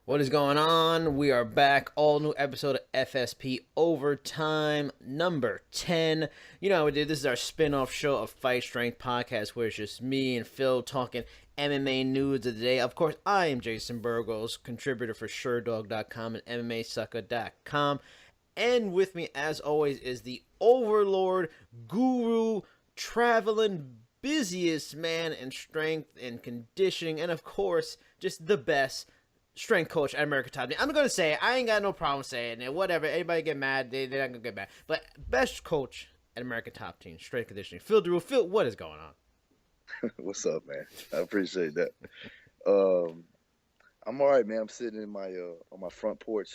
What is going on? We are back. All new episode of FSP Overtime, number 10. You know how we did. This is our spin-off show of Fight Strength Podcast, where it's just me and Phil talking MMA news of the day. Of course, I am Jason Burgos, contributor for SureDog.com and MMAsucker.com. And with me, as always, is the overlord, guru, traveling, busiest man in strength and conditioning, and of course, just the best strength coach at American Top Team. I'm going to say it. I ain't got no problem saying it. Whatever. Anybody get mad, they're not going to get mad. But best coach at American Top Team, strength conditioning. Phil Daru. Phil, what is going on? What's up, man? I appreciate that. I'm all right, man. I'm sitting in my on my front porch,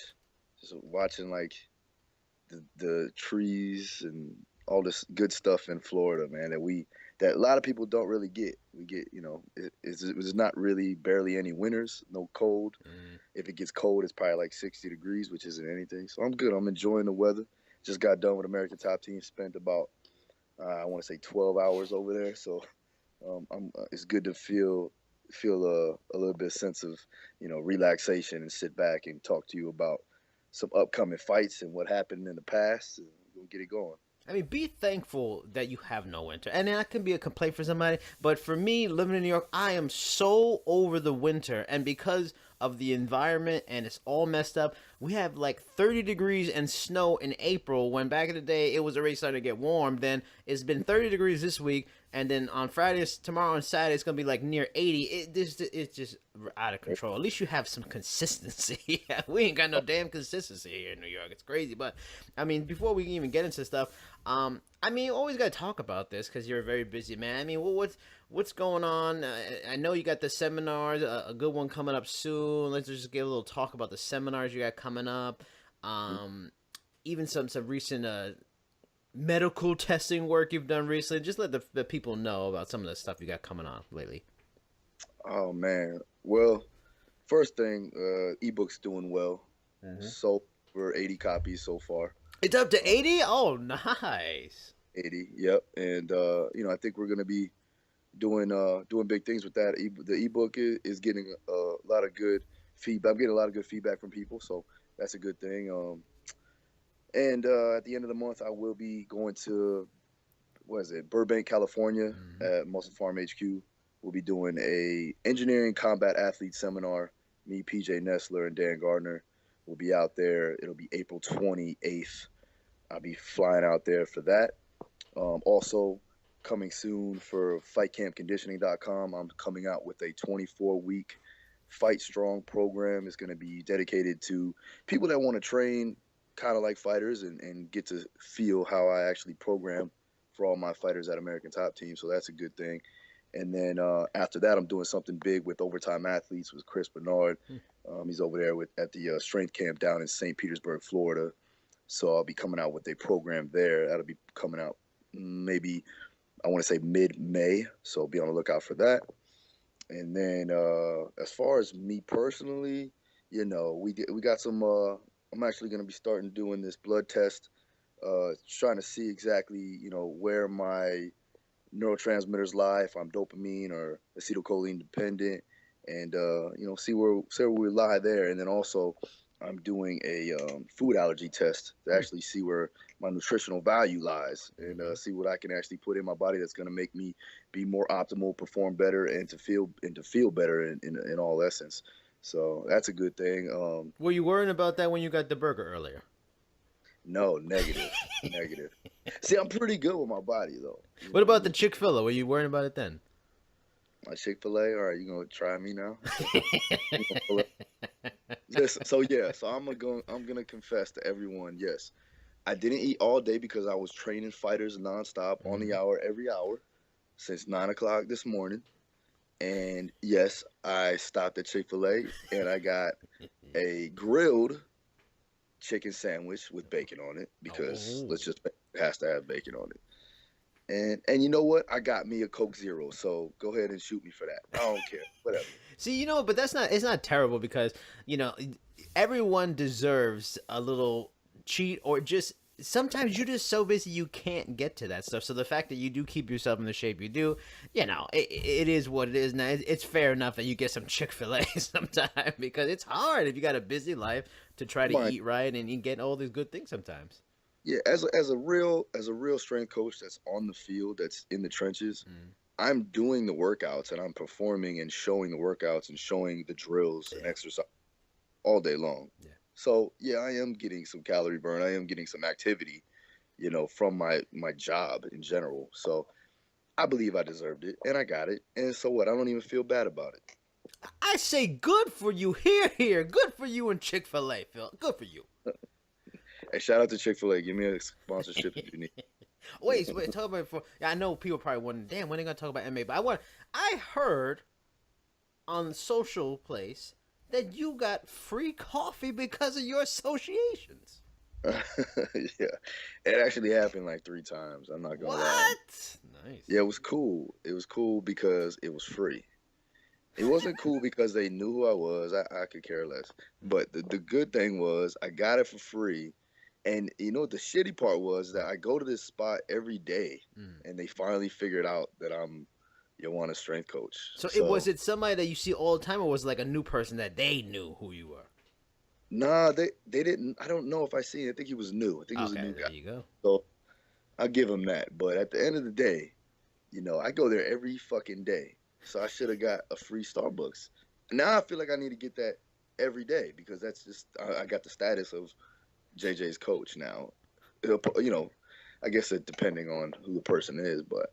just watching like the trees and all this good stuff in Florida, man. That a lot of people don't really get. We get, it's not really barely any winters, no cold. If it gets cold, it's probably like 60 degrees, which isn't anything. So I'm good. I'm enjoying the weather. Just got done with American Top Team. Spent about I want to say 12 hours over there. So it's good to feel a little bit of sense of relaxation and sit back and talk to you about some upcoming fights and what happened in the past, and we'll get it going. I mean, be thankful that you have no winter. And that can be a complaint for somebody. But for me, living in New York, I am so over the winter. And because of the environment and it's all messed up, we have like 30 degrees and snow in April, when back in the day it was already starting to get warm. Then it's been 30 degrees this week. And then on Fridays, tomorrow and Saturday, it's going to be like near 80. It's just out of control. At least you have some consistency. We ain't got no damn consistency here in New York. It's crazy. But, I mean, before we can even get into stuff, I mean, you always got to talk about this because you're a very busy man. I mean, what's going on? I know you got the seminars, a good one coming up soon. Let's just get a little talk about the seminars you got coming up. Even some recent medical testing work you've done recently. Just let the people know about some of the stuff you got coming on lately. Oh, man. Well, first thing, ebook's doing well. Sold for 80 copies so far. It's up to 80? Oh, nice. 80, yep. And, I think we're going to be doing big things with that. The ebook is getting a lot of good feedback. I'm getting a lot of good feedback from people, so that's a good thing. And at the end of the month, I will be going to, Burbank, California at Muscle Farm HQ. We'll be doing a engineering combat athlete seminar. Me, PJ Nestler, and Dan Gardner will be out there. It'll be April 28th. I'll be flying out there for that. Also, coming soon for FightCampConditioning.com, I'm coming out with a 24-week Fight Strong program. It's going to be dedicated to people that want to train kind of like fighters and get to feel how I actually program for all my fighters at American Top Team. So that's a good thing. And then after that, I'm doing something big with Overtime Athletes with Chris Bernard. He's over there at the strength camp down in St. Petersburg, Florida. So I'll be coming out with a program there. That'll be coming out maybe, I want to say mid-May. So be on the lookout for that. And then as far as me personally, we got some I'm actually going to be starting doing this blood test, trying to see exactly, where my neurotransmitters lie, if I'm dopamine or acetylcholine dependent, and, see where we lie there. And then also I'm doing a food allergy test to actually see where my nutritional value lies and see what I can actually put in my body that's going to make me be more optimal, perform better, and to feel better in all essence. So that's a good thing. Were you worrying about that when you got the burger earlier? No, negative. Negative. See, I'm pretty good with my body, though. What about the Chick-fil-A? Were you worrying about it then? My Chick-fil-A? All right, you going to try me now? Yes. So I'm gonna confess to everyone, yes. I didn't eat all day because I was training fighters nonstop on the hour, every hour, since 9 o'clock this morning. And yes, I stopped at Chick-fil-A and I got a grilled chicken sandwich with bacon on it because it has to have bacon on it. And you know what? I got me a Coke Zero, so go ahead and shoot me for that. I don't care. Whatever. See, but it's not terrible because, everyone deserves a little cheat or just sometimes you're just so busy you can't get to that stuff. So the fact that you do keep yourself in the shape you do, it is what it is. Now it's fair enough that you get some Chick-fil-A sometime because it's hard if you got a busy life to try to eat right and you get all these good things sometimes. Yeah, as a real strength coach that's on the field, that's in the trenches, I'm doing the workouts and I'm performing and showing the workouts and showing the drills and exercise all day long. Yeah. So yeah, I am getting some calorie burn. I am getting some activity, from my job in general. So I believe I deserved it and I got it. And so what? I don't even feel bad about it. I say good for you. Here. Good for you and Chick-fil-A, Phil. Good for you. Hey, shout out to Chick-fil-A. Give me a sponsorship if you need. Wait, talk about it for. I know people probably wondering, damn, when are they gonna talk about MMA? But I heard on the social place that you got free coffee because of your associations. Yeah, it actually happened like 3 times. I'm not gonna lie. Nice. Yeah, it was cool. It was cool because it was free. It wasn't cool because they knew who I was. I could care less. But the good thing was I got it for free. And the shitty part was that I go to this spot every day, and they finally figured out that I'm Joanna's strength coach. So was it somebody that you see all the time, or was it like a new person that they knew who you were? Nah, they didn't. I don't know if I seen it. I think he was new. I think he was a new guy. There you go. So I'll give him that. But at the end of the day, I go there every fucking day. So I should have got a free Starbucks. Now I feel like I need to get that every day because that's just I got the status of JJ's coach now. I guess it depending on who the person is, but.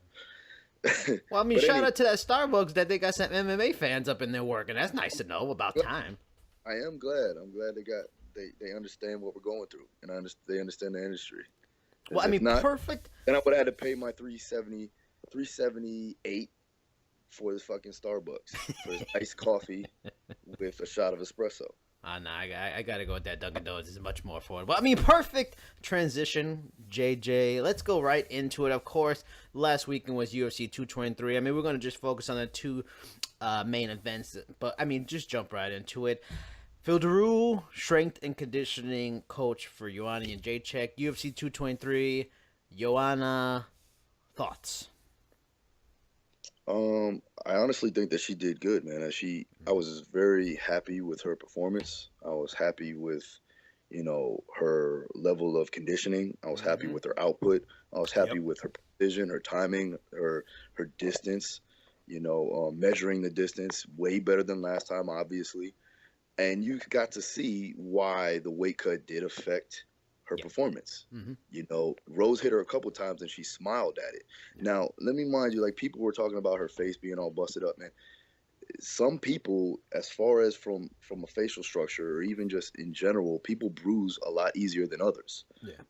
Well, I mean, shout out to that Starbucks that they got some MMA fans up in there working. That's nice to know. About time. I am glad. I'm glad they understand what we're going through, and they understand the industry. Well, I mean, perfect. Then I would have had to pay my $378 for this fucking Starbucks for this iced coffee with a shot of espresso. No, I gotta go with that. Dunkin' Donuts is much more affordable. I mean, perfect transition, JJ. Let's go right into it. Of course, last weekend was UFC 223. I mean, we're gonna just focus on the 2 main events, but I mean, just jump right into it. Phil Daru, strength and conditioning coach for Joanna and Jedrzejczyk. UFC 223. Joanna, thoughts? I honestly think that she did good, man. I was very happy with her performance. I was happy with, her level of conditioning. I was happy with her output. I was happy with her precision, her timing, her distance, measuring the distance way better than last time, obviously. And you got to see why the weight cut did affect her performance. Rose hit her a couple times and she smiled at it. Now, let me mind you, like people were talking about her face being all busted up, man. Some people, as far as from a facial structure or even just in general, people bruise a lot easier than others. Yeah.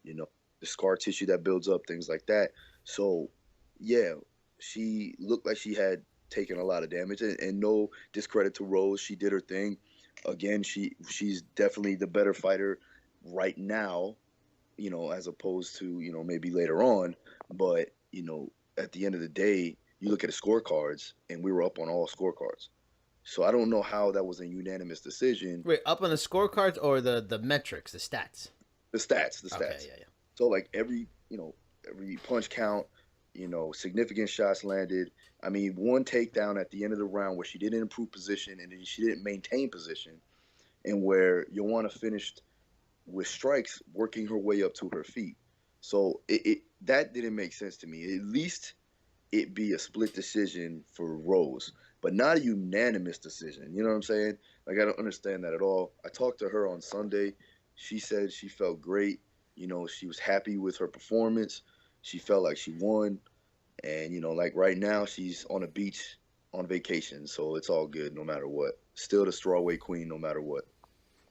The scar tissue that builds up, things like that. So, yeah, she looked like she had taken a lot of damage, and no discredit to Rose. She did her thing. Again, she's definitely the better fighter right now, as opposed to, maybe later on. But, at the end of the day, you look at the scorecards, and we were up on all scorecards. So I don't know how that was a unanimous decision. Wait, up on the scorecards or the metrics, the stats? The stats. Okay, yeah. So, like, every punch count, significant shots landed. I mean, one takedown at the end of the round where she didn't improve position and then she didn't maintain position, and where Joanna finished with strikes working her way up to her feet. So that didn't make sense to me. At least it be a split decision for Rose, but not a unanimous decision. You know what I'm saying? Like, I don't understand that at all. I talked to her on Sunday. She said she felt great. She was happy with her performance. She felt like she won. And, like right now she's on a beach on vacation. So it's all good no matter what. Still the strawweight queen no matter what.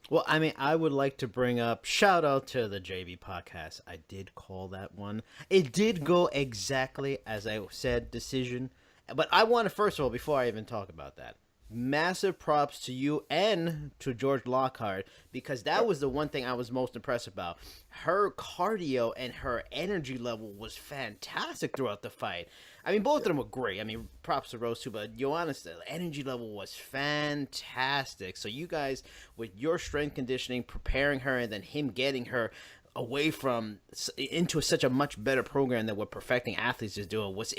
Well, I mean, I would like to bring up, shout out to the JV podcast. I did call that one. It did go exactly as I said, decision. But I want to, first of all, before I even talk about that, massive props to you and to George Lockhart, because that was the one thing I was most impressed about. Her cardio and her energy level was fantastic throughout the fight. I mean, both of them were great. I mean, props to Rose too, but Joanna's energy level was fantastic. So you guys, with your strength conditioning, preparing her, and then him getting her away from into such a much better program than what Perfecting Athletes is doing was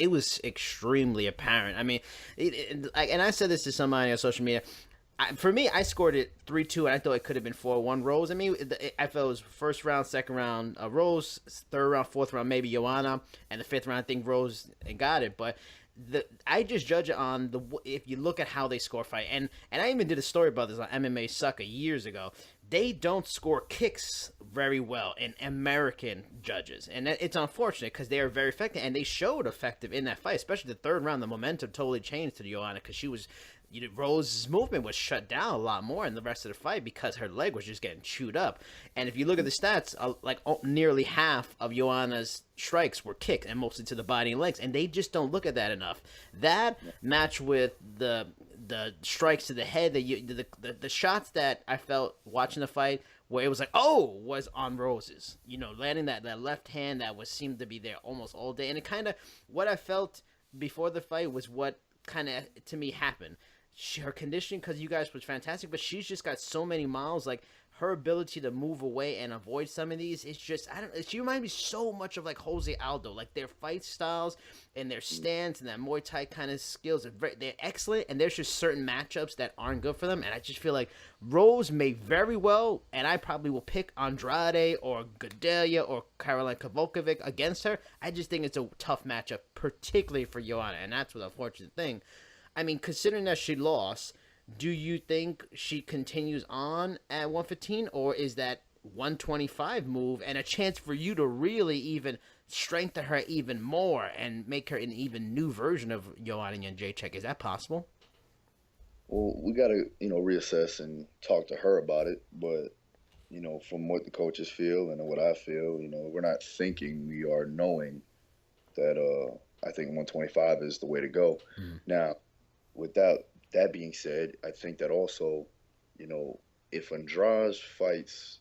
extremely apparent. I mean, and I said this to somebody on social media. For me, I scored it 3-2, and I thought it could have been 4-1 Rose. I mean, I felt it was first round, second round Rose, third round, fourth round maybe Joanna, and the fifth round I think Rose got it. But I just judge it on if you look at how they score fight, and I even did a story about this on MMA Sucker years ago. They don't score kicks very well in American judges, and it's unfortunate because they are very effective, and they showed effective in that fight, especially the third round. The momentum totally changed to Joanna because she was. Rose's movement was shut down a lot more in the rest of the fight because her leg was just getting chewed up. And if you look at the stats, nearly half of Joanna's strikes were kicked, and mostly to the body and legs. And they just don't look at that enough. That match with the strikes to the head, the shots that I felt watching the fight where it was like, was on Rose's. Landing that left hand that seemed to be there almost all day. And it kind of, what I felt before the fight was what kind of, to me, happened. Her conditioning, because you guys was fantastic, but she's just got so many miles. Like her ability to move away and avoid some of these, it's just she reminds me so much of like Jose Aldo, like their fight styles and their stance and that Muay Thai kind of skills. They're excellent, and there's just certain matchups that aren't good for them. And I just feel like Rose may very well, and I probably will pick Andrade or Gadelha or Caroline Kowalkiewicz against her. I just think it's a tough matchup, particularly for Joanna, and that's the unfortunate thing. I mean, considering that she lost, do you think she continues on at 115, or is that 125 move and a chance for you to really even strengthen her even more and make her an even new version of Joanna and Jedrzejczyk? Is that possible? Well, we got to, reassess and talk to her about it. But, from what the coaches feel and what I feel, we're not thinking, we are knowing that I think 125 is the way to go. Mm-hmm. Now, with that being said, I think that also, if Andrade fights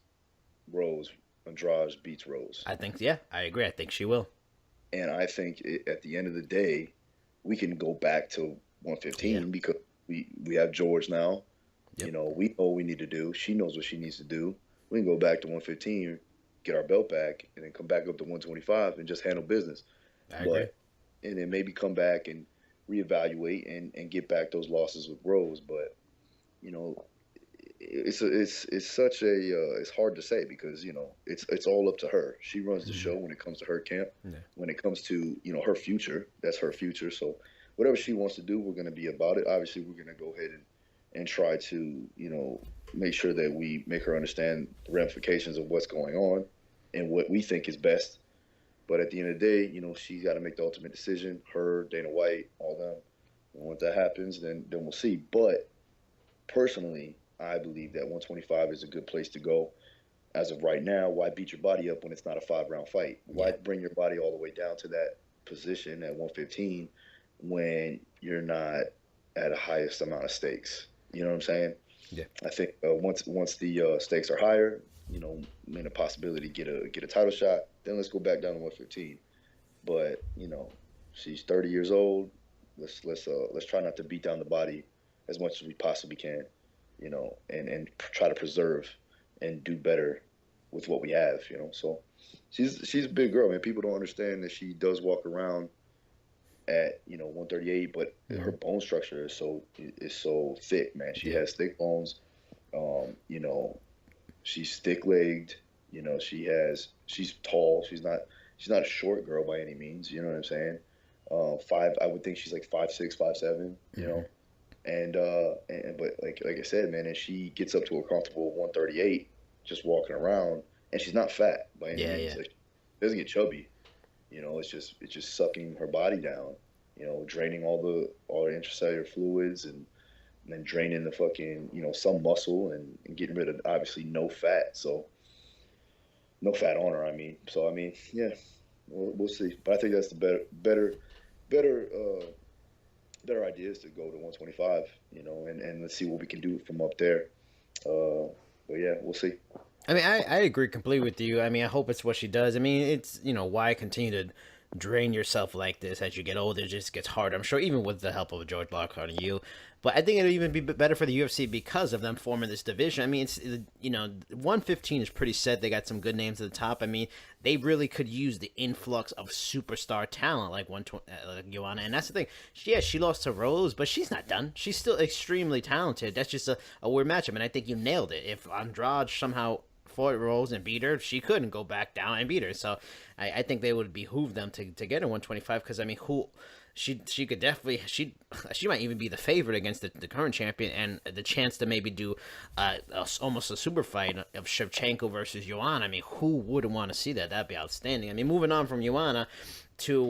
Rose, Andrade beats Rose. I think, yeah, I agree. I think she will. And I think at the end of the day, we can go back to 115 because we have George now. Yep. We know what we need to do. She knows what she needs to do. We can go back to 115, get our belt back, and then come back up to 125 and just handle business. I agree. And then maybe come back and reevaluate and get back those losses with Rose. But it's such a it's hard to say because it's all up to her. She runs the show when it comes to her camp. Yeah. When it comes to her future, that's her future. So whatever she wants to do, we're going to be about it. Obviously, we're going to go ahead and try to make sure that we make her understand the ramifications of what's going on and what we think is best. But at the end of the day, she's got to make the ultimate decision. Her, Dana White, all them. And once that happens, then we'll see. But personally, I believe that 125 is a good place to go. As of right now, why beat your body up when it's not a 5-round fight? Why bring your body all the way down to that position at 115 when you're not at a highest amount of stakes? You know what I'm saying? Yeah. I think once the stakes are higher, a possibility to get a title shot, then let's go back down to 115. But she's 30 years old. Let's try not to beat down the body as much as we possibly can, and try to preserve and do better with what we have, So she's a big girl, man. People don't understand that she does walk around at 138, but her bone structure is so thick, man. She has thick bones. She's thick-legged. She's tall. She's not a short girl by any means. You know what I'm saying? I would think she's like 5'6", 5'7", you know? But like I said, man, and she gets up to a comfortable 138 just walking around, and she's not fat by any means. Like, she doesn't get chubby. It's just sucking her body down, draining all the intracellular fluids and then draining the fucking, some muscle and getting rid of obviously no fat. So no fat on her, I mean. So, I mean, yeah, we'll see. But I think that's the better idea is to go to 125, and let's see what we can do from up there. But yeah, we'll see. I mean, I agree completely with you. I mean, I hope it's what she does. I mean, it's, why continue drain yourself like this as you get older. It just gets harder. I'm sure even with the help of George Lockhart and you. But I think it'll even be better for the UFC because of them forming this division. I mean, it's 115 is pretty set. They got some good names at the top. I mean, they really could use the influx of superstar talent like Joanna. And that's the thing. She lost to Rose, but she's not done. She's still extremely talented. That's just a weird matchup. And I think you nailed it. If Andrade somehow fought Rose and beat her, she couldn't go back down and beat her. So I think they would behoove them to get her 125 because, I mean, she could definitely she might even be the favorite against the current champion, and the chance to maybe do almost a super fight of Shevchenko versus Joanna. I mean, who wouldn't want to see that? That'd be outstanding. I mean, moving on from Joanna to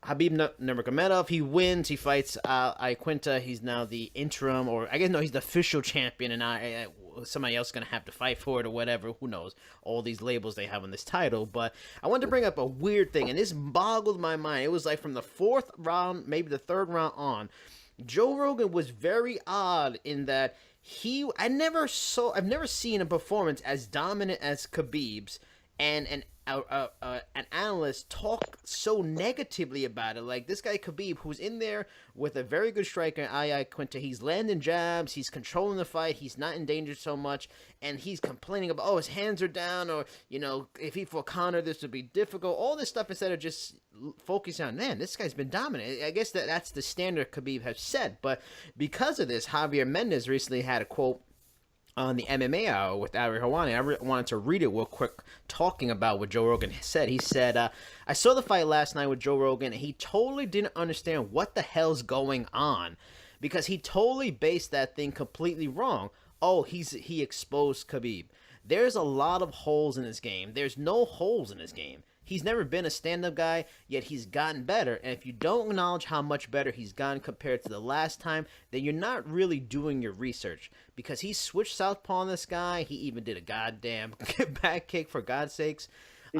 Khabib Nurmagomedov. He wins. He fights Iaquinta. He's now the interim, or I guess no, he's the official champion, and somebody else is going to have to fight for it or whatever. Who knows? All these labels they have on this title. But I wanted to bring up a weird thing, and this boggled my mind. It was like from the fourth round, maybe the third round on, Joe Rogan was very odd in that I've never seen a performance as dominant as Khabib's, and an analyst talk so negatively about it. Like this guy Khabib, who's in there with a very good striker, Iaquinta, he's landing jabs, he's controlling the fight, he's not in danger so much, and he's complaining about, his hands are down, or, if he fought Conor, this would be difficult. All this stuff instead of just focusing on, man, this guy's been dominant. I guess that's the standard Khabib has set. But because of this, Javier Mendez recently had a quote on the MMA Hour with Ari Hawani. I wanted to read it real quick, talking about what Joe Rogan said. He said, I saw the fight last night with Joe Rogan, and he totally didn't understand what the hell's going on, because he totally based that thing completely wrong. He exposed Khabib. There's a lot of holes in his game. There's no holes in his game. He's never been a stand-up guy, yet he's gotten better. And if you don't acknowledge how much better he's gotten compared to the last time, then you're not really doing your research. Because he switched southpaw on this guy. He even did a goddamn back kick, for God's sakes.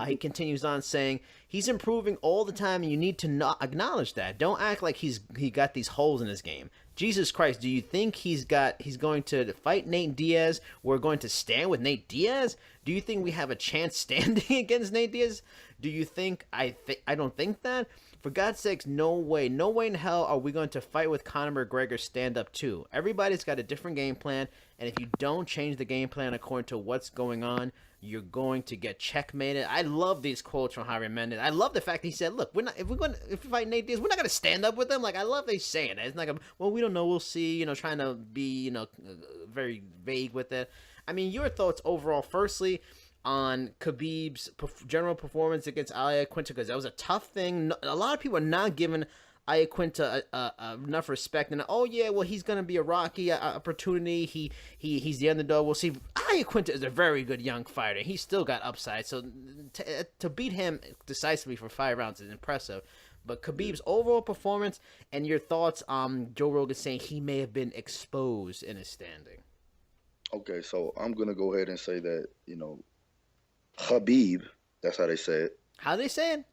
He continues on saying, he's improving all the time, and you need to not acknowledge that. Don't act like he got these holes in his game. Jesus Christ, do you think he's going to fight Nate Diaz? We're going to stand with Nate Diaz? Do you think we have a chance standing against Nate Diaz? Do you think I don't think that? For God's sakes, no way in hell are we going to fight with Conor McGregor stand up too. Everybody's got a different game plan, and if you don't change the game plan according to what's going on, you're going to get checkmated. I love these quotes from Javier Mendez. I love the fact that he said, "Look, if we fight Nate Diaz, we're not going to stand up with him." Like, I love they saying that. It's like, well, we don't know, we'll see. Trying to be very vague with it. I mean, your thoughts overall, firstly, on Khabib's general performance against Iaquinta, because that was a tough thing. A lot of people are not giving Iaquinta enough respect, and he's going to be a rocky opportunity. He's the underdog. We'll see. Iaquinta is a very good young fighter. He's still got upside, so to beat him decisively for 5 rounds is impressive. But Khabib's overall performance and your thoughts on Joe Rogan saying he may have been exposed in his standing. Okay, so I'm gonna go ahead and say that Khabib, that's how they say it. How they say it?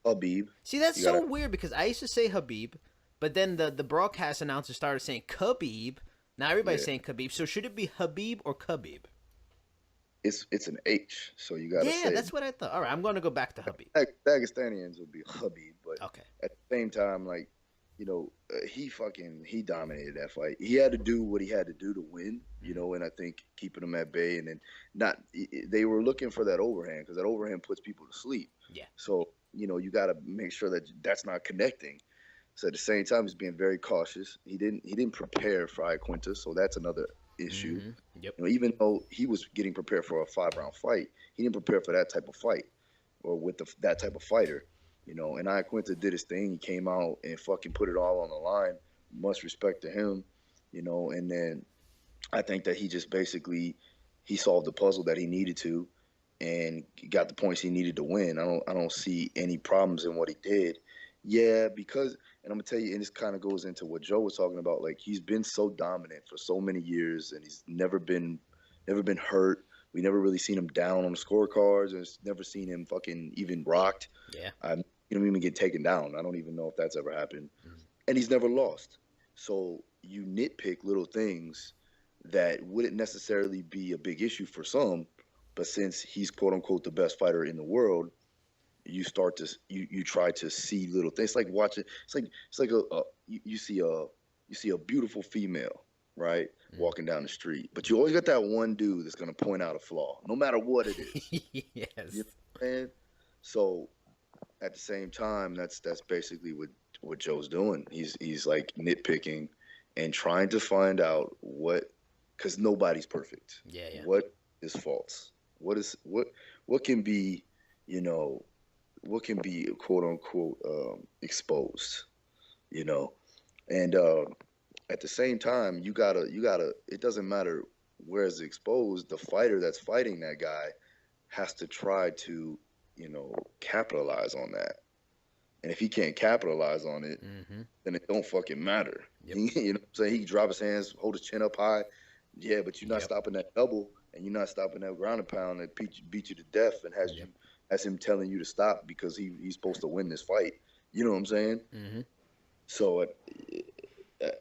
Khabib. See, that's so weird, because I used to say Khabib, but then the broadcast announcer started saying Khabib. Now everybody's saying Khabib. So should it be Habib or Khabib? It's an H, so you gotta say. Yeah, that's what I thought. All right, I'm going to go back to Habib. Dagestanians would be Khabib, but okay. At the same time, he dominated that fight. He had to do what he had to do to win, and I think keeping him at bay, and then they were looking for that overhand, because that overhand puts people to sleep. Yeah. So, you got to make sure that that's not connecting. So at the same time, he's being very cautious. He didn't prepare for Iaquinta, so that's another issue. Mm-hmm. Yep. Even though he was getting prepared for a 5-round fight, he didn't prepare for that type of fight, or with that type of fighter. And Iaquinta did his thing. He came out and fucking put it all on the line. Much respect to him, And then I think that he just basically he solved the puzzle that he needed to, and got the points he needed to win. I don't see any problems in what he did. Yeah, because, and I'm gonna tell you, and this kind of goes into what Joe was talking about. Like, he's been so dominant for so many years, and he's never been hurt. We never really seen him down on the scorecards, and never seen him fucking even rocked. Yeah. You don't even get taken down. I don't even know if that's ever happened. Mm-hmm. And he's never lost. So you nitpick little things that wouldn't necessarily be a big issue for some, but since he's quote unquote the best fighter in the world, you start to you try to see little things. It's like watching. It's like you see a beautiful female, right, walking down the street, but you always got that one dude that's gonna point out a flaw, no matter what it is. Yes. You know what I'm saying? So at the same time, that's basically what Joe's doing. He's like nitpicking and trying to find out because nobody's perfect. Yeah, yeah. What is false? What can be, what can be quote unquote exposed, and at the same time, you gotta. It doesn't matter where it's exposed. The fighter that's fighting that guy has to try to, capitalize on that. And if he can't capitalize on it, then it don't fucking matter. Yep. You know what I'm saying? He can drop his hands, hold his chin up high. Yeah, but you're not stopping that double, and you're not stopping that ground and pound that beat you to death and has him telling you to stop because he's supposed to win this fight. You know what I'm saying? So,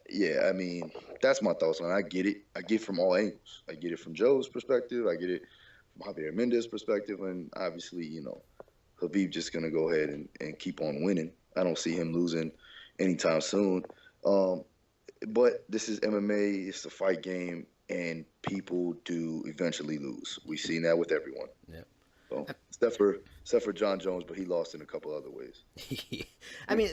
yeah, I mean, that's my thoughts on it. I get it. I get it from all angles. I get it from Joe's perspective. I get it from Javier Mendez's perspective. And obviously, Khabib just going to go ahead and keep on winning. I don't see him losing anytime soon. But this is MMA. It's a fight game, and people do eventually lose. We've seen that with everyone. Yeah. So, except for John Jones, but he lost in a couple other ways. I mean,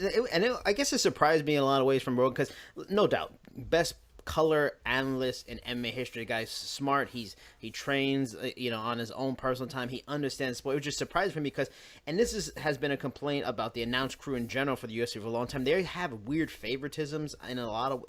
I guess it surprised me in a lot of ways from Rogan because, no doubt, best color analyst in MMA history. The guy's smart. He trains, on his own personal time. He understands sport. It was just surprising for me because, and this has been a complaint about the announce crew in general for the UFC for a long time. They have weird favoritisms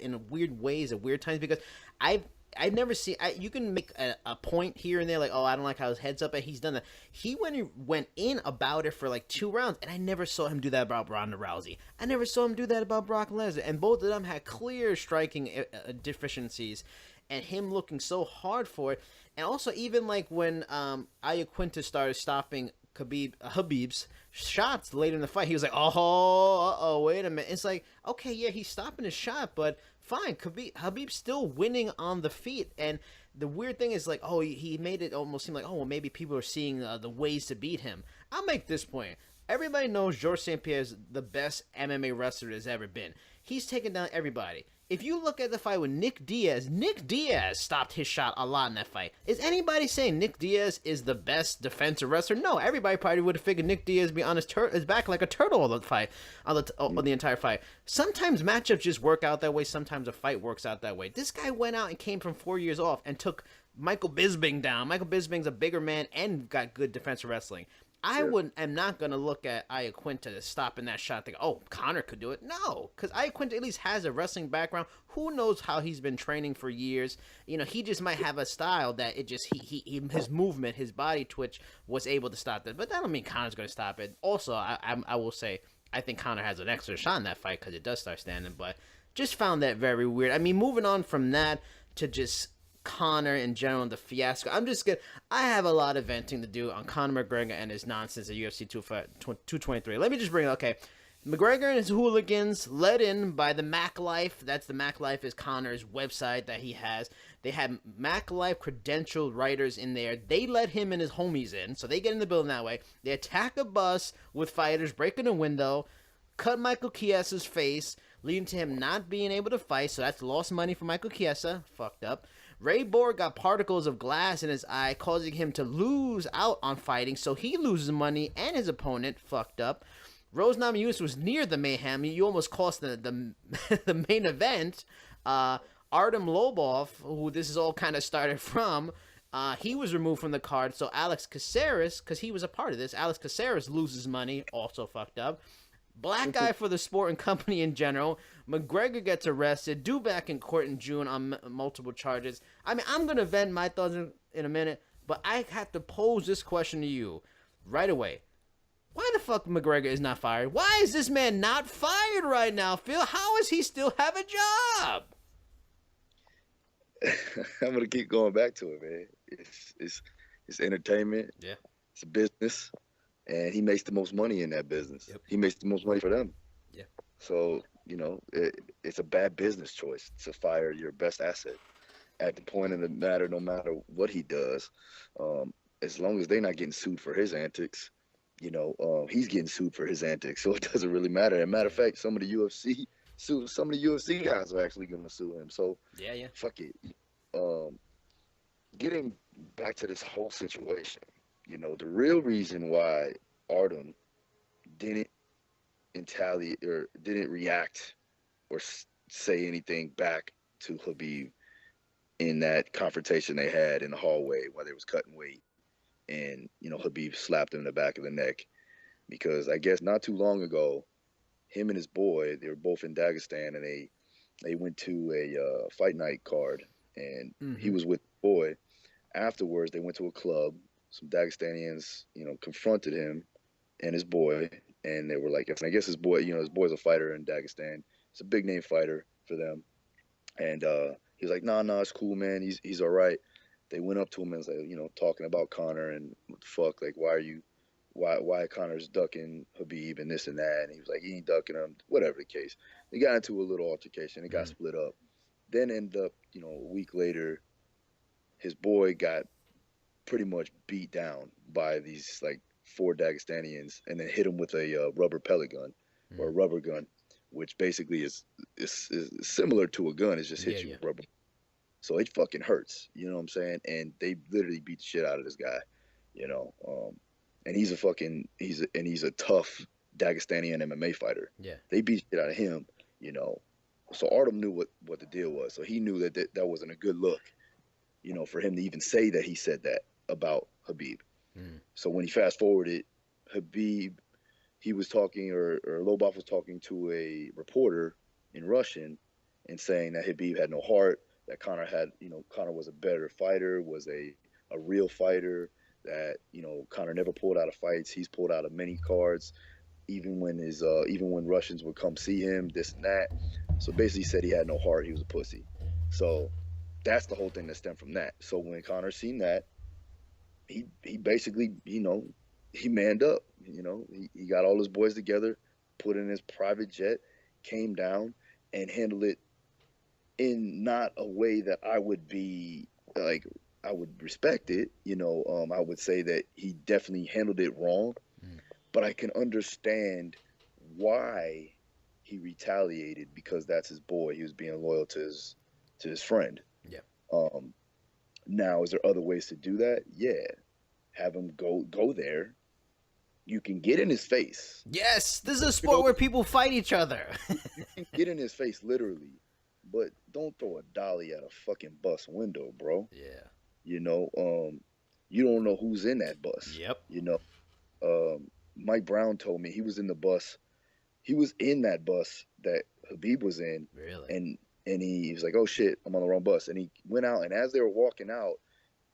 in weird ways at weird times because I've never seen. You can make a point here and there, like, oh, I don't like how his head's up, and he's done that. He went in about it for like 2 rounds, and I never saw him do that about Ronda Rousey. I never saw him do that about Brock Lesnar, and both of them had clear striking deficiencies, and him looking so hard for it. And also, even like when Iaquinta started stopping Khabib's shots late in the fight, he was like, oh, wait a minute. It's like, okay, yeah, he's stopping his shot, but fine, Khabib's still winning on the feet. And the weird thing is, like, oh, he made it almost seem like, oh, well, maybe people are seeing the ways to beat him. I'll make this point. Everybody knows Georges St. Pierre is the best MMA wrestler there's ever been. He's taken down everybody. If you look at the fight with Nick Diaz stopped his shot a lot in that fight. Is anybody saying Nick Diaz is the best defensive wrestler? No, everybody probably would have figured Nick Diaz would be on his back like a turtle all the fight, on the entire fight. Sometimes matchups just work out that way. Sometimes a fight works out that way. This guy went out and came from 4 years off and took Michael Bisping down. Michael Bisping's a bigger man and got good defensive wrestling. I am not going to look at Iaquinta stopping that shot and think, oh, Conor could do it. No, because Iaquinta at least has a wrestling background. Who knows how he's been training for years. He just might have a style that it just, his movement, his body twitch was able to stop that. But that don't mean Conor's going to stop it. Also, I will say, I think Conor has an extra shot in that fight because it does start standing. But just found that very weird. I mean, moving on from that to just Conor in general and the fiasco. I have a lot of venting to do on Conor McGregor and his nonsense at UFC 223. Let me just bring it. Okay. McGregor and his hooligans led in by the Mac Life. That's the Mac Life is Conor's website that he has. They had Mac Life credentialed writers in there. They let him and his homies in. So they get in the building that way. They attack a bus with fighters, breaking a window, cut Michael Chiesa's face, leading to him not being able to fight. So that's lost money for Michael Chiesa. Fucked up. Ray Borg got particles of glass in his eye, causing him to lose out on fighting, so he loses money and his opponent. Fucked up. Rose Namajunas was near the mayhem. You almost cost the the main event. Artem Lobov, who this is all kind of started from, he was removed from the card. So Alex Caceres, because he was a part of this, Alex Caceres loses money, also fucked up. Black guy for the sport and company in general. McGregor gets arrested, due back in court in June on multiple charges. I mean, I'm going to vent my thoughts in a minute, but I have to pose this question to you right away. Why the fuck McGregor is not fired? Why is this man not fired right now, Phil? How does he still have a job? I'm going to keep going back to it, man. It's entertainment. Yeah. It's a business. And he makes the most money in that business. Yep. He makes the most money for them. Yeah. So, it's a bad business choice to fire your best asset at the point of the matter, no matter what he does. As long as they're not getting sued for his antics, he's getting sued for his antics, so it doesn't really matter. As a matter of fact, some of the UFC guys are actually going to sue him. So Yeah. fuck it. Um, Getting back to this whole situation, the real reason why Artem didn't retaliate or didn't react or say anything back to Khabib in that confrontation they had in the hallway while they was cutting weight, and Khabib slapped him in the back of the neck, because I guess not too long ago, him and his boy, they were both in Dagestan, and they went to a fight night card, and he was with the boy. Afterwards, they went to a club. Some Dagestanians, confronted him and his boy, and they were like, I guess his boy's a fighter in Dagestan. It's a big name fighter for them. And he was like, nah, it's cool, man. He's all right. They went up to him and was like, talking about Conor and what the fuck, like, why Conor's ducking Khabib and this and that. And he was like, he ain't ducking him, whatever the case. They got into a little altercation. It got split up. Then ended up, a week later, his boy got pretty much beat down by these like 4 Dagestanians, and then hit him with a rubber pellet gun or a rubber gun, which basically is similar to a gun. It just hits you with rubber. So it fucking hurts. You know what I'm saying? And they literally beat the shit out of this guy, and he's a tough Dagestanian MMA fighter. Yeah. They beat the shit out of him, So Artem knew what the deal was. So he knew that wasn't a good look, for him to even say that he said that about Khabib. So when he fast forwarded, Khabib, he was talking, or Lobov was talking to a reporter in Russian and saying that Khabib had no heart, that Conor was a better fighter, was a real fighter, that, Conor never pulled out of fights. He's pulled out of many cards, even when Russians would come see him, this and that. So basically he said he had no heart, he was a pussy. So that's the whole thing that stemmed from that. So when Conor seen that, he basically, he manned up. He got all his boys together, put in his private jet, came down, and handled it in not a way that I would be like, I would respect it. I would say that he definitely handled it wrong, but I can understand why he retaliated, because that's his boy. He was being loyal to his friend. Yeah. Now, is there other ways to do that? Yeah. Have him go there. You can get in his face. Yes, this is a sport where people fight each other. You can get in his face, literally. But don't throw a dolly at a fucking bus window, bro. Yeah. You don't know who's in that bus. Yep. Mike Brown told me he was in the bus. He was in that bus that Khabib was in. Really? And he was like, oh shit, I'm on the wrong bus. And he went out, and as they were walking out,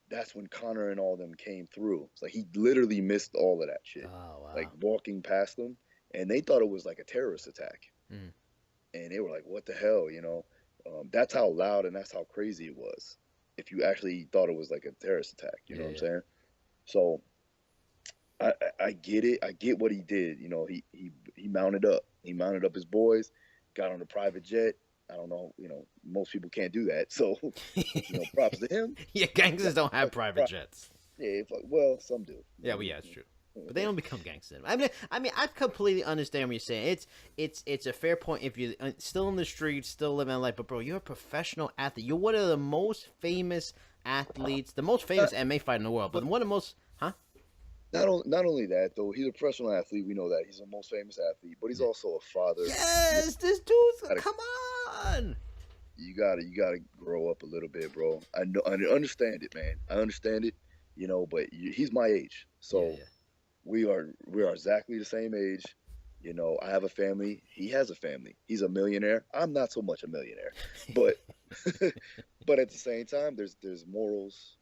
that's when Conor and all of them came through. It's like he literally missed all of that shit. Oh, wow. Like walking past them, and they thought it was like a terrorist attack. And they were like, what the hell, That's how loud and that's how crazy it was. If you actually thought it was like a terrorist attack, you know what I'm saying? So I get it. I get what he did. He mounted up. He mounted up his boys, got on a private jet. I don't know, most people can't do that. So, props to him. Yeah, gangsters don't have private jets. Yeah, well, some do. Yeah, well, yeah, it's true. But they don't become gangsters. I mean, I completely understand what you're saying. It's a fair point if you're still in the streets, still living life. But bro, you're a professional athlete. You're one of the most famous athletes, the most famous MMA fighter in the world. But one of the most, Not only that though, he's a professional athlete. We know that he's the most famous athlete, but he's also a father. Yes, this dude's come on. You gotta grow up a little bit, bro. I understand it, man. I understand it, But he's my age, so we are exactly the same age. I have a family. He has a family. He's a millionaire. I'm not so much a millionaire, but but at the same time, there's morals.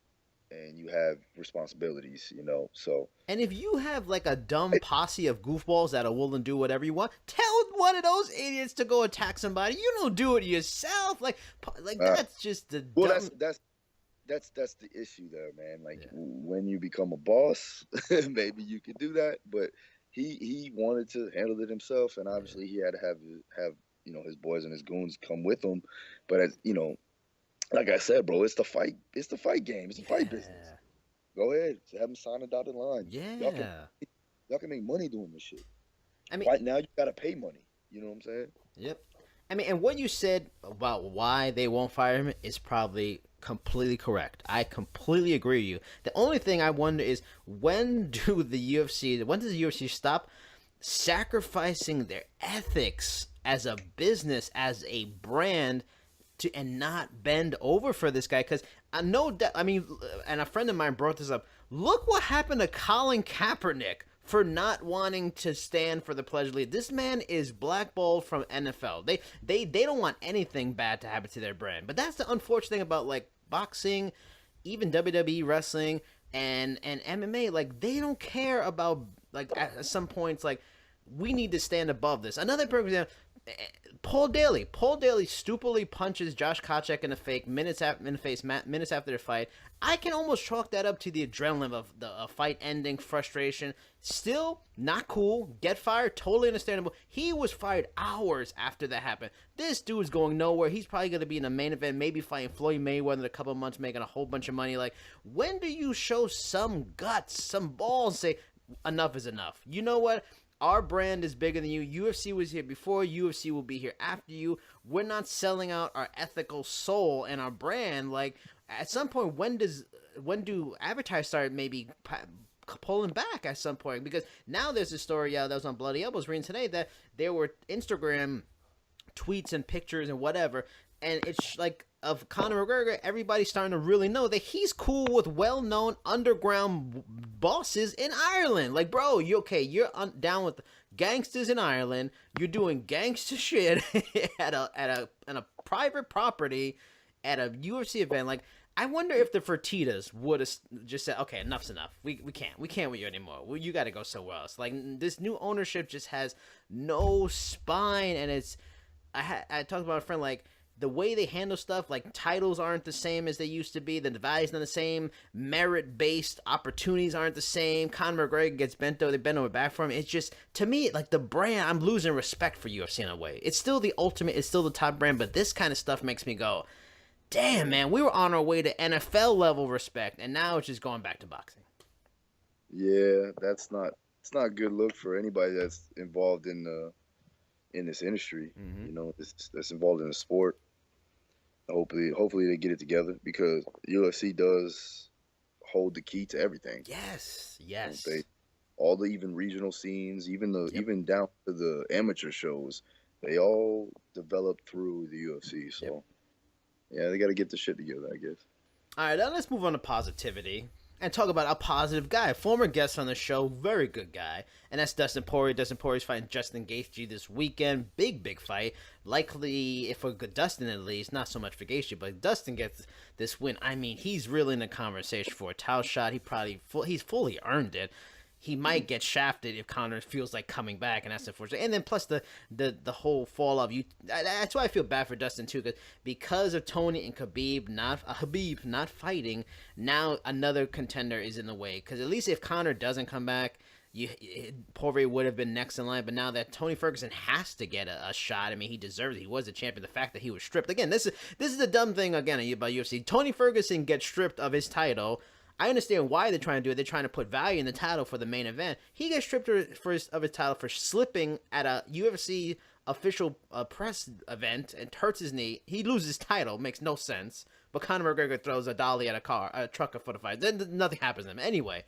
And you have responsibilities, so. And if you have like a dumb posse of goofballs that are willing to do whatever you want, tell one of those idiots to go attack somebody. You don't do it yourself. Like that's just the. Well, that's the issue there, man. Like when you become a boss, maybe you could do that. But he wanted to handle it himself, and obviously he had to have his boys and his goons come with him. But as like I said, bro, it's the fight game. It's the fight business. Go ahead, have them sign a dotted line. Yeah. Y'all can make money doing this shit. I mean, Right now, you gotta pay money. You know what I'm saying? yep. I mean, and what you said about why they won't fire him is probably completely correct. I completely agree with you. The only thing I wonder is when does the UFC stop sacrificing their ethics as a business, as a brand, and not bend over for this guy? Because I know that, I mean, and a friend of mine brought this up. Look what happened to Colin Kaepernick for not wanting to stand for the Pledge of Allegiance. This man is blackballed from NFL. They don't want anything bad to happen to their brand. But that's the unfortunate thing about like boxing, even WWE wrestling and MMA. Like they don't care about, like, at some points, like, we need to stand above this. Another perfect example, Paul Daly. Paul Daly stupidly punches Josh Koscheck in the minutes after the fight. I can almost chalk that up to the adrenaline of the fight ending, frustration. Still not cool. Get fired, totally understandable. He was fired hours after that happened. This dude's going nowhere. He's probably going to be in the main event, maybe fighting Floyd Mayweather in a couple of months, making a whole bunch of money. Like, when do you show some guts, some balls, and say enough is enough? You know what? Our brand is bigger than you. UFC was here before. UFC will be here after you. We're not selling out our ethical soul and our brand. Like, at some point, when do advertisers start maybe pulling back at some point? Because now there's a story that was on Bloody Elbows reading today that there were Instagram tweets and pictures and whatever, and it's like of Conor McGregor, everybody's starting to really know that he's cool with well-known underground bosses in Ireland. Like, bro, you're down with gangsters in Ireland. You're doing gangster shit at a private property at a UFC event. Like, I wonder if the Fertittas would have just said, okay, enough's enough. We can't with you anymore. You got to go somewhere else. Like, this new ownership just has no spine, and it's. I talked about a friend, like, the way they handle stuff, like, titles aren't the same as they used to be. The value's not the same. Merit-based opportunities aren't the same. Conor McGregor gets bent over. They bend over back for him. It's just, to me, like, the brand, I'm losing respect for UFC in a way. It's still the ultimate. It's still the top brand. But this kind of stuff makes me go, damn, man, we were on our way to NFL level respect, and now it's just going back to boxing. Yeah, it's not a good look for anybody that's involved in this industry. Mm-hmm. You know, that's involved in the sport. Hopefully they get it together, because UFC does hold the key to everything. Yes. All the even regional scenes, even down to the amateur shows, they all develop through the UFC. So, yeah, they got to get the shit together, I guess. All right, now let's move on to positivity and talk about a positive guy, former guest on the show, very good guy, and that's Dustin Poirier. Dustin Poirier's fighting Justin Gaethje this weekend. Big fight. Likely, if for Dustin at least, not so much for Gaethje, but Dustin gets this win. I mean, he's really in the conversation for a title shot. He's fully earned it. He might get shafted if Conor feels like coming back, and that's unfortunate. And then plus the whole fall off. That's why I feel bad for Dustin too, because of Tony and Khabib not fighting. Now another contender is in the way. Because at least if Conor doesn't come back, Poirier would have been next in line. But now that Tony Ferguson has to get a shot, I mean, he deserves it. He was the champion. The fact that he was stripped again, this is the dumb thing again about UFC. Tony Ferguson gets stripped of his title. I understand why they're trying to do it. They're trying to put value in the title for the main event. He gets stripped of his title for slipping at a UFC official press event and hurts his knee. He loses his title. Makes no sense. But Conor McGregor throws a dolly at a truck for the fight. Then nothing happens to him. Anyway,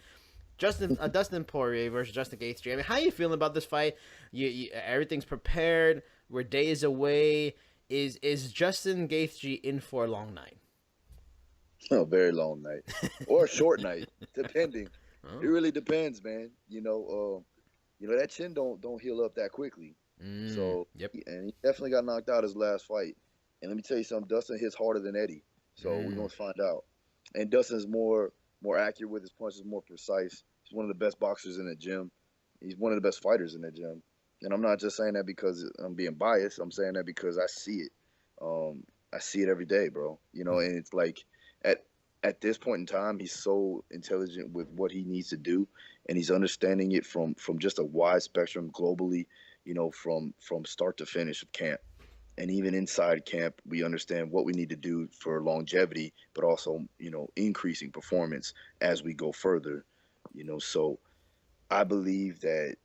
Dustin Poirier versus Justin Gaethje. I mean, how are you feeling about this fight? Everything's prepared. We're days away. Is Justin Gaethje in for a long night? A very long night or a short night, depending. Oh. It really depends, man. You know that chin don't heal up that quickly. So, and he definitely got knocked out his last fight. And let me tell you something, Dustin hits harder than Eddie. So we're gonna find out. And Dustin's more accurate with his punches, more precise. He's one of the best boxers in the gym. He's one of the best fighters in the gym. And I'm not just saying that because I'm being biased. I'm saying that because I see it. I see it every day, bro. You know, and it's like, at this point in time, he's so intelligent with what he needs to do, and he's understanding it from just a wide spectrum globally, you know, from start to finish of camp. And even inside camp, we understand what we need to do for longevity, but also, you know, increasing performance as we go further, you know. So I believe that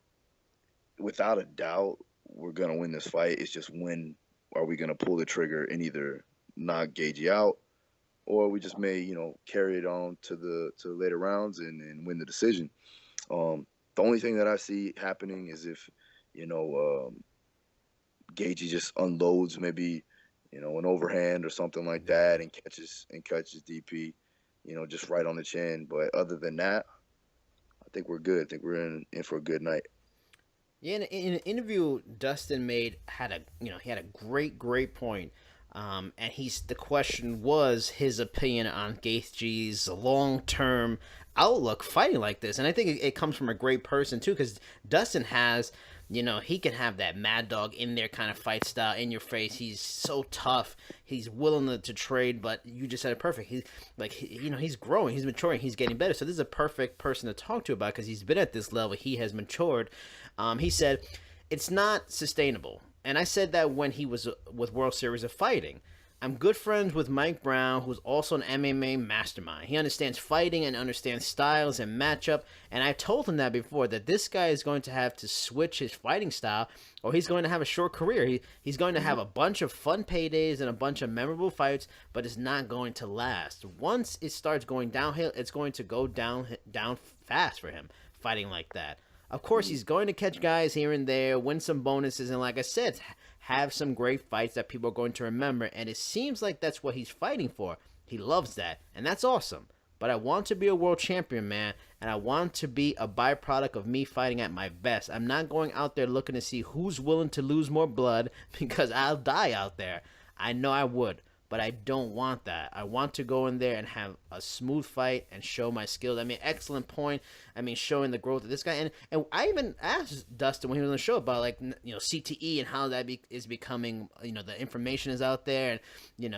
without a doubt, we're gonna win this fight. It's just when are we gonna pull the trigger and either knock Gaethje out, or we just may, carry it on to the later rounds and win the decision. The only thing that I see happening is if, Gaethje just unloads maybe, an overhand or something like that and catches DP, just right on the chin. But other than that, I think we're good. I think we're in for a good night. Yeah, in an interview Dustin had a great point. And the question was his opinion on Gaethje's long-term outlook fighting like this. And I think it comes from a great person too, because Dustin has, he can have that mad dog in there kind of fight style, in your face. He's so tough. He's willing to trade, but you just said it perfect. He's growing, he's maturing, he's getting better. So this is a perfect person to talk to about, because he's been at this level. He has matured. He said it's not sustainable. And I said that when he was with World Series of Fighting. I'm good friends with Mike Brown, who's also an MMA mastermind. He understands fighting and understands styles and matchup. And I told him that before, that this guy is going to have to switch his fighting style, or he's going to have a short career. He's going to have a bunch of fun paydays and a bunch of memorable fights, but it's not going to last. Once it starts going downhill, it's going to go down fast for him, fighting like that. Of course, he's going to catch guys here and there, win some bonuses, and like I said, have some great fights that people are going to remember. And it seems like that's what he's fighting for. He loves that, and that's awesome. But I want to be a world champion, man, and I want to be a byproduct of me fighting at my best. I'm not going out there looking to see who's willing to lose more blood, because I'll die out there. I know I would. But I don't want that. I want to go in there and have a smooth fight and show my skills. I mean, excellent point. I mean, showing the growth of this guy. And I even asked Dustin when he was on the show about, like, CTE and how that is becoming, the information is out there. And,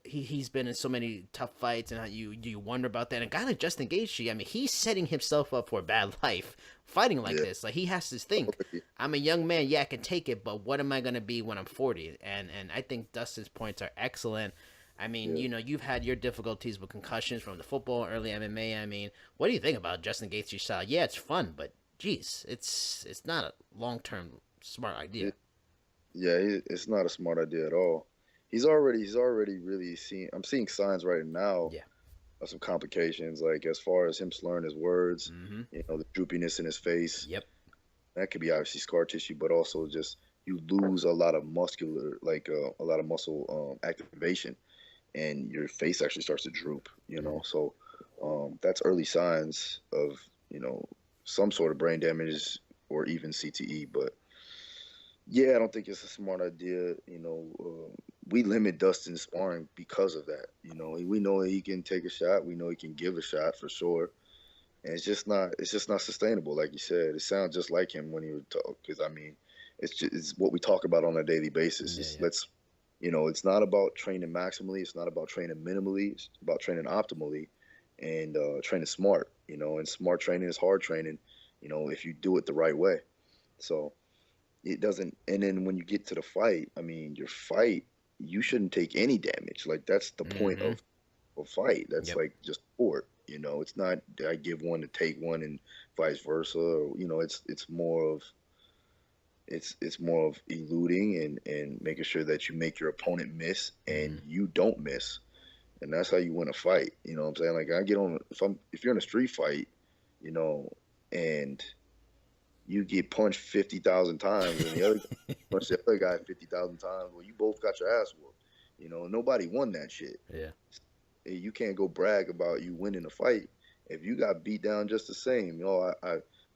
he's been in so many tough fights, and you wonder about that. And a guy like Justin Gaethje, I mean, he's setting himself up for a bad life fighting like this. Like, he has to think, I'm a young man, I can take it, but what am I going to be when I'm 40? And I think Dustin's points are excellent. I mean, you've had your difficulties with concussions from the football, early MMA. I mean, what do you think about Justin Gaethje's style? Yeah, it's fun, but geez, it's not a long-term smart idea. It's not a smart idea at all. He's already really I'm seeing signs right now. Yeah. Of some complications, like as far as him slurring his words, Mm-hmm. The droopiness in his face. Yep. That could be obviously scar tissue, but also just you lose a lot of a lot of muscle activation, and your face actually starts to droop. So that's early signs of some sort of brain damage or even CTE. But yeah, I don't think it's a smart idea. We limit Dustin's sparring because of that. We know that he can take a shot. We know he can give a shot for sure. And it's just not sustainable. Like you said, it sounds just like him when he would talk. Because I mean, it's what we talk about on a daily basis. It's not about training maximally. It's not about training minimally. It's about training optimally, and training smart. And smart training is hard training. If you do it the right way. So it doesn't. And then when you get to the fight, I mean, your fight, you shouldn't take any damage. Like, that's the point of a fight. That's like just sport. It's not I give one to take one and vice versa. It's more of eluding and making sure that you make your opponent miss and you don't miss. And that's how you win a fight. You know what I'm saying? Like, I get on if you're in a street fight, and you get punched 50,000 times, and the other guy punched the other guy 50,000 times. Well, you both got your ass whooped. Nobody won that shit. Yeah. You can't go brag about you winning a fight if you got beat down just the same.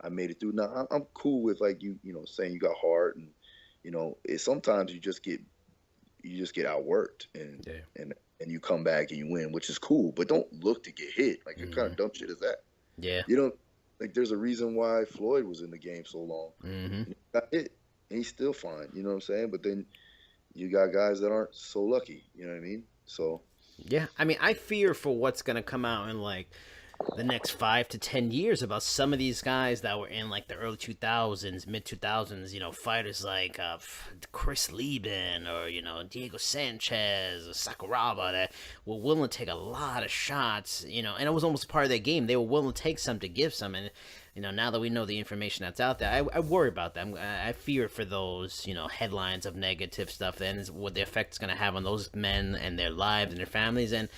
I made it through. Now I'm cool with, like, saying you got heart, and sometimes you just get outworked, and you come back and you win, which is cool. But don't look to get hit. Like, what kind of dumb shit is that? Yeah. Like, there's a reason why Floyd was in the game so long. Mm-hmm. He got hit, and he's still fine. You know what I'm saying? But then you got guys that aren't so lucky. You know what I mean? So. Yeah, I mean, I fear for what's going to come out in, like, the next 5 to 10 years about some of these guys that were in, like, the early 2000s, mid 2000s, fighters like Chris Lieben or, Diego Sanchez or Sakuraba that were willing to take a lot of shots, and it was almost part of their game. They were willing to take some to give some, and now that we know the information that's out there, I worry about them. I fear for those, headlines of negative stuff and what the effect it's going to have on those men and their lives and their families and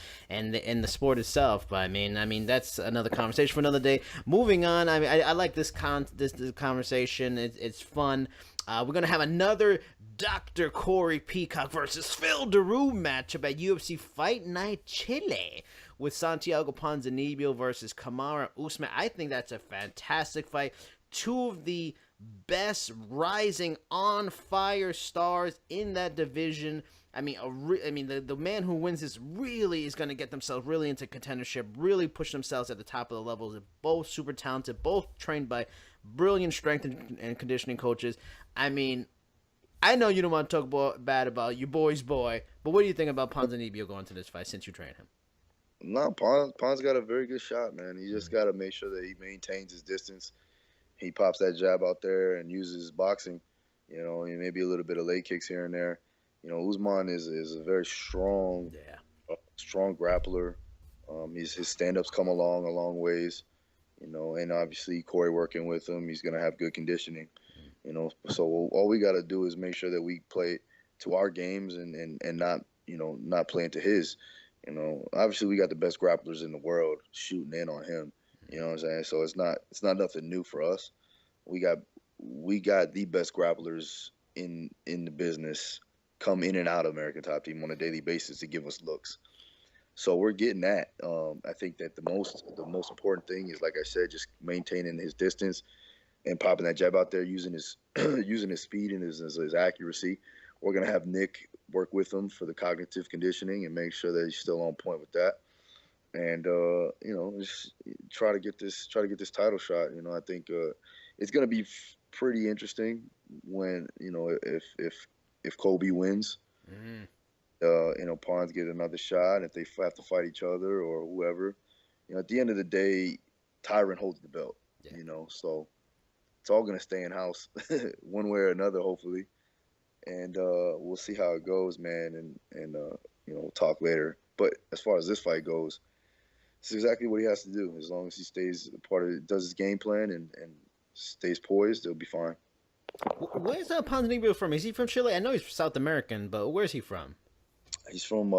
the sport itself. But I mean, that's another conversation for another day. Moving on, I like this conversation. It's fun. We're going to have another Dr. Corey Peacock versus Phil Daru matchup at UFC Fight Night Chile with Santiago Ponzinibbio versus Kamara Usman. I think that's a fantastic fight. Two of the best rising on fire stars in that division. The man who wins this really is going to get themselves really into contendership, really push themselves at the top of the levels. They're both super talented, both trained by brilliant strength and conditioning coaches. I know you don't want to talk bad about your boy's boy, but what do you think about Ponzinibbio going to this fight since you train him? No, Pon's got a very good shot, man. He just got to make sure that he maintains his distance. He pops that jab out there and uses his boxing, and maybe a little bit of leg kicks here and there. Usman is a very strong grappler. His stand-ups come a long ways, and obviously Corey working with him, he's going to have good conditioning, So all we got to do is make sure that we play to our games and not play into his. Obviously we got the best grapplers in the world shooting in on him. You know what I'm saying? So it's not nothing new for us. We got the best grapplers in the business come in and out of American Top Team on a daily basis to give us looks. So we're getting that. I think that the most important thing is, like I said, just maintaining his distance and popping that jab out there, using his speed and his accuracy. We're gonna have Nick work with him for the cognitive conditioning and make sure that he's still on point with that. And just try to get this title shot. I think it's gonna be pretty interesting when if Kobe wins. Mm-hmm. Pons get another shot if they have to fight each other or whoever. At the end of the day, Tyron holds the belt. Yeah. So it's all gonna stay in house one way or another, hopefully. And we'll see how it goes, man. And we'll talk later. But as far as this fight goes, it's exactly what he has to do. As long as he stays part of it, does his game plan and stays poised, it'll be fine. Where's Ponzinibbio from? Is he from Chile? I know he's South American, but where's he from? He's from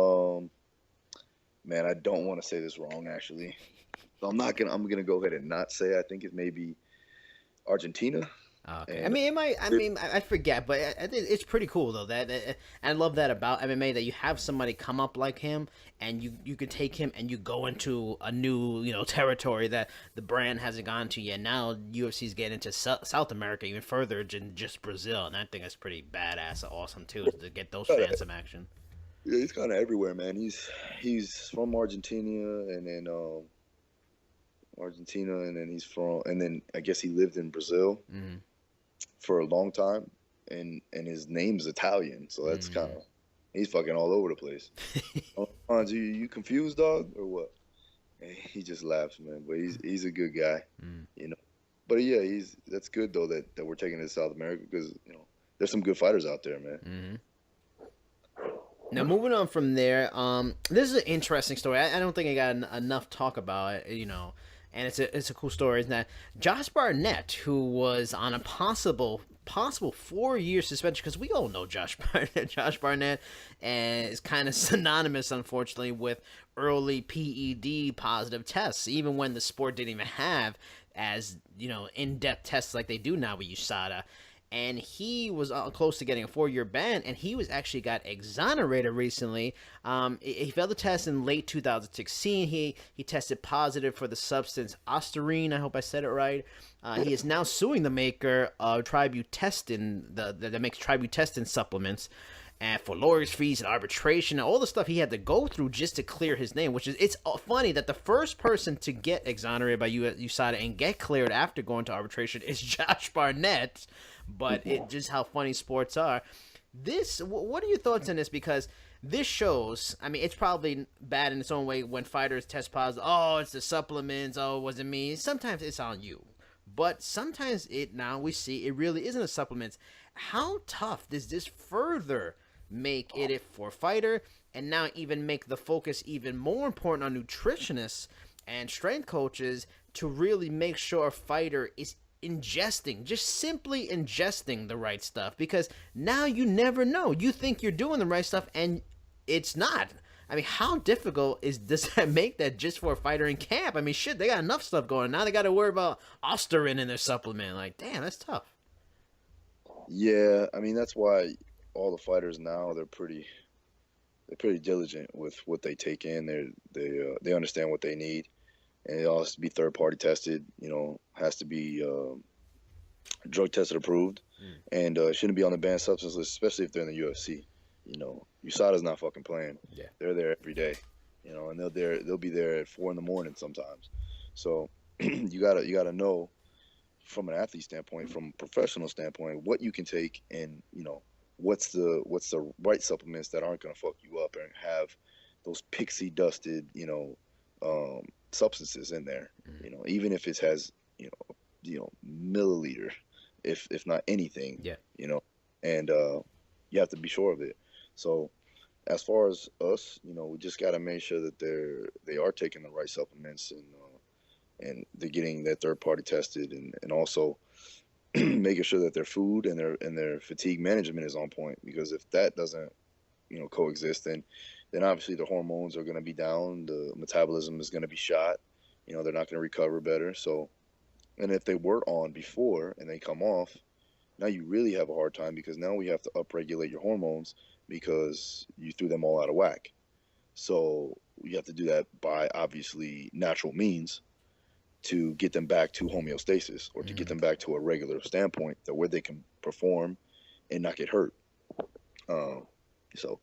man, I don't want to say this wrong actually. So I'm gonna go ahead and not say. I think it may be Argentina. Okay. I forget, but it's pretty cool though. That I love that about MMA, that you have somebody come up like him, and you could take him and you go into a new territory that the brand hasn't gone to yet. Now UFC's getting into South America even further than just Brazil, and I think that's pretty badass and awesome too, to get those fans some action. Yeah, he's kind of everywhere, man. He's from Argentina, and then I guess he lived in Brazil. Mm-hmm. For a long time, and his name's Italian, so that's kind of, he's fucking all over the place. Hans, you confused, dog, or what? And he just laughs, man. But he's a good guy, But yeah, that's good though that we're taking it to South America, because there's some good fighters out there, man. Mm-hmm. Now moving on from there, this is an interesting story. I don't think I got enough talk about it, And it's a cool story, isn't that? Josh Barnett, who was on a possible 4-year suspension, because we all know Josh Barnett, and is kind of synonymous, unfortunately, with early PED positive tests, even when the sport didn't even have as in-depth tests like they do now with USADA. And he was close to getting a 4-year ban, and he was actually got exonerated recently. He failed the test in late 2016. He tested positive for the substance Ostarine. I hope I said it right. He is now suing the maker of Tributestin, that makes Tributestin supplements, and for lawyers' fees and arbitration and all the stuff he had to go through just to clear his name. It's funny that the first person to get exonerated by USADA and get cleared after going to arbitration is Josh Barnett. But it just how funny sports are. What are your thoughts on this? Because this shows, it's probably bad in its own way when fighters test positive. Oh, it's the supplements. Oh, it wasn't me. Sometimes it's on you. But sometimes now we see it really isn't the supplements. How tough does this further make it for a fighter, and now even make the focus even more important on nutritionists and strength coaches to really make sure a fighter is just simply ingesting the right stuff, because now you never know. You think you're doing the right stuff and it's not. I mean, how difficult does that make that just for a fighter in camp? I mean, shit, they got enough stuff going. Now they got to worry about Osterin in their supplement. Like, damn, that's tough. Yeah, I mean, that's why all the fighters now, they're pretty diligent with what they take in. They understand what they need, and it all has to be third party tested. Has to be drug tested approved, and shouldn't be on the banned substance list, especially if they're in the UFC. USADA's not fucking playing. Yeah, they're there every day. And they'll be there at 4 a.m. sometimes. So you gotta know, from an athlete standpoint, from a professional standpoint, what you can take, and what's the right supplements that aren't gonna fuck you up and have those pixie dusted substances in there. Even if it has milliliter, if not anything. Yeah. And you have to be sure of it. So as far as us, we just got to make sure that they are taking the right supplements, and they're getting that third party tested, and also making sure that their food and their fatigue management is on point, because if that doesn't coexist, then obviously the hormones are going to be down, the metabolism is going to be shot, they're not going to recover better. So, and if they were on before and they come off, now you really have a hard time, because now we have to upregulate your hormones because you threw them all out of whack. So you have to do that by obviously natural means to get them back to homeostasis, or to get them back to a regular standpoint that where they can perform and not get hurt. So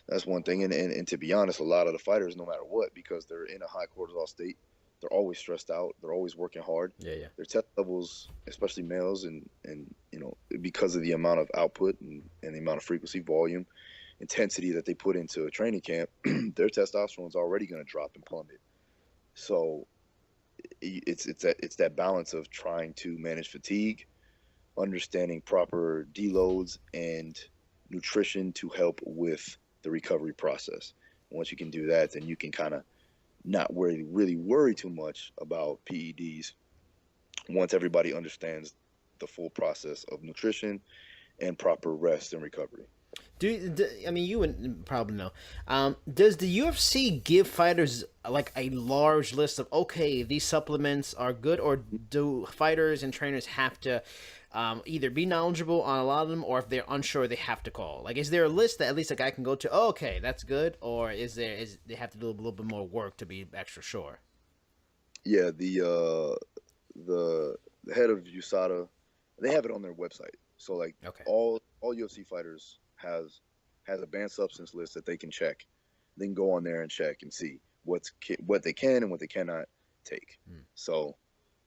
that's one thing. And to be honest, a lot of the fighters, no matter what, because they're in a high cortisol state, they're always stressed out. They're always working hard. Yeah. Their test levels, especially males, and because of the amount of output and the amount of frequency, volume, intensity that they put into a training camp, their testosterone is already going to drop and plummet. So it's that balance of trying to manage fatigue, understanding proper deloads, and nutrition to help with the recovery process. Once you can do that, then you can kind of not really worry too much about PEDs, once everybody understands the full process of nutrition and proper rest and recovery. I mean, you would probably know. Does the UFC give fighters like a large list of, okay, these supplements are good, or do fighters and trainers have to either be knowledgeable on a lot of them, or if they're unsure, they have to call? Like, is there a list that at least a guy can go to? Oh, okay, that's good, or is they have to do a little bit more work to be extra sure? Yeah, the head of USADA, they have it on their website. So like, okay, all UFC fighters has a banned substance list that they can check. They can go on there and check and see what they can and what they cannot take. So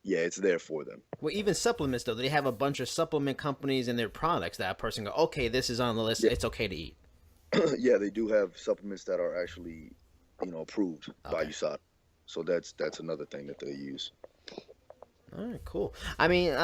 yeah, it's there for them. Well, even supplements, though, they have a bunch of supplement companies and their products that a person go, okay, this is on the list. Yeah. It's okay to eat. Yeah, they do have supplements that are actually, approved by USADA. So that's another thing that they use. All right, cool. I mean,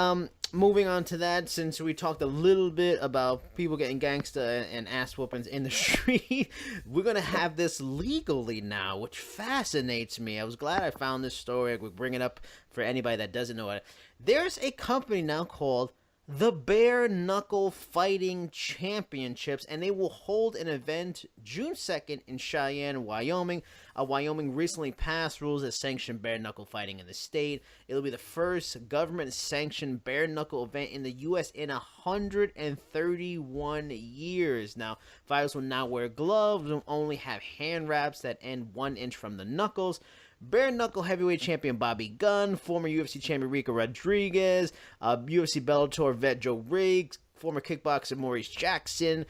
moving on to that, since we talked a little bit about people getting gangsta and ass whoopings in the street, we're going to have this legally now, which fascinates me. I was glad I found this story. We'll bring it up for anybody that doesn't know it. There's a company now called the Bare Knuckle Fighting Championships, and they will hold an event June 2nd in Cheyenne, Wyoming. Wyoming recently passed rules that sanction bare knuckle fighting in the state. It'll be the first government-sanctioned bare knuckle event in the U.S. in 131 years. Now, fighters will not wear gloves, will only have hand wraps that end 1 inch from the knuckles. Bare knuckle heavyweight champion Bobby Gunn, former UFC champion Rico Rodriguez, UFC Bellator vet Joe Riggs, former kickboxer Maurice Jackson,